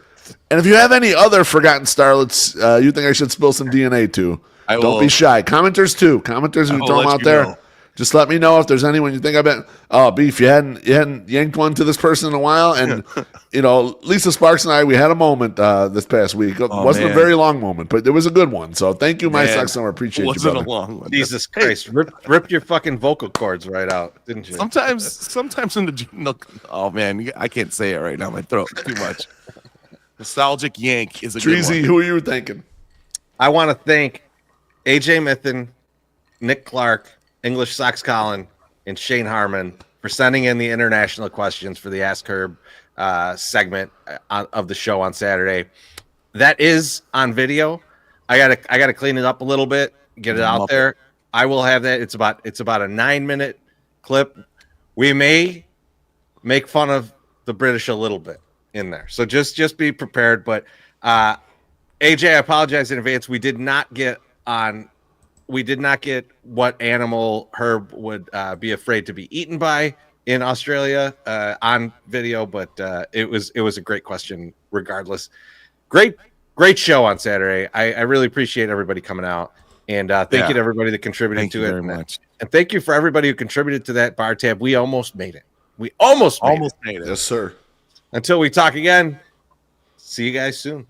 And if you have any other forgotten starlets you think I should spill some DNA to, don't be shy. Commenters, too. Commenters, who throw them out there. Know. Just let me know if there's anyone you think I bet. Oh, Beef, you hadn't yanked one to this person in a while. And, you know, Lisa Sparks and I, we had a moment this past week. It wasn't a very long moment, but it was a good one. So thank you, My Sock Summer. Appreciate you, brother. Wasn't a long one. Jesus Christ. Ripped your fucking vocal cords right out, didn't you? Sometimes in the oh man, I can't say it right now. My throat too much. Nostalgic yank is a good Treasy, one. who are you thinking? I want to thank AJ Mithen, Nick Clark, English Sox Colin, and Shane Harmon for sending in the international questions for the Ask Herb segment of the show on Saturday. That is on video. I gotta clean it up a little bit, get it out there. I will have that. It's about a 9-minute clip. We may make fun of the British a little bit in there, so just be prepared. But AJ, I apologize in advance. We did not get what animal Herb would be afraid to be eaten by in Australia on video, but it was a great question regardless. Great show on Saturday. I really appreciate everybody coming out, and thank you to everybody that contributed to it. Very much. And thank you for everybody who contributed to that bar tab. We almost made it. We almost made it. Made it. Yes, sir. Until we talk again, see you guys soon.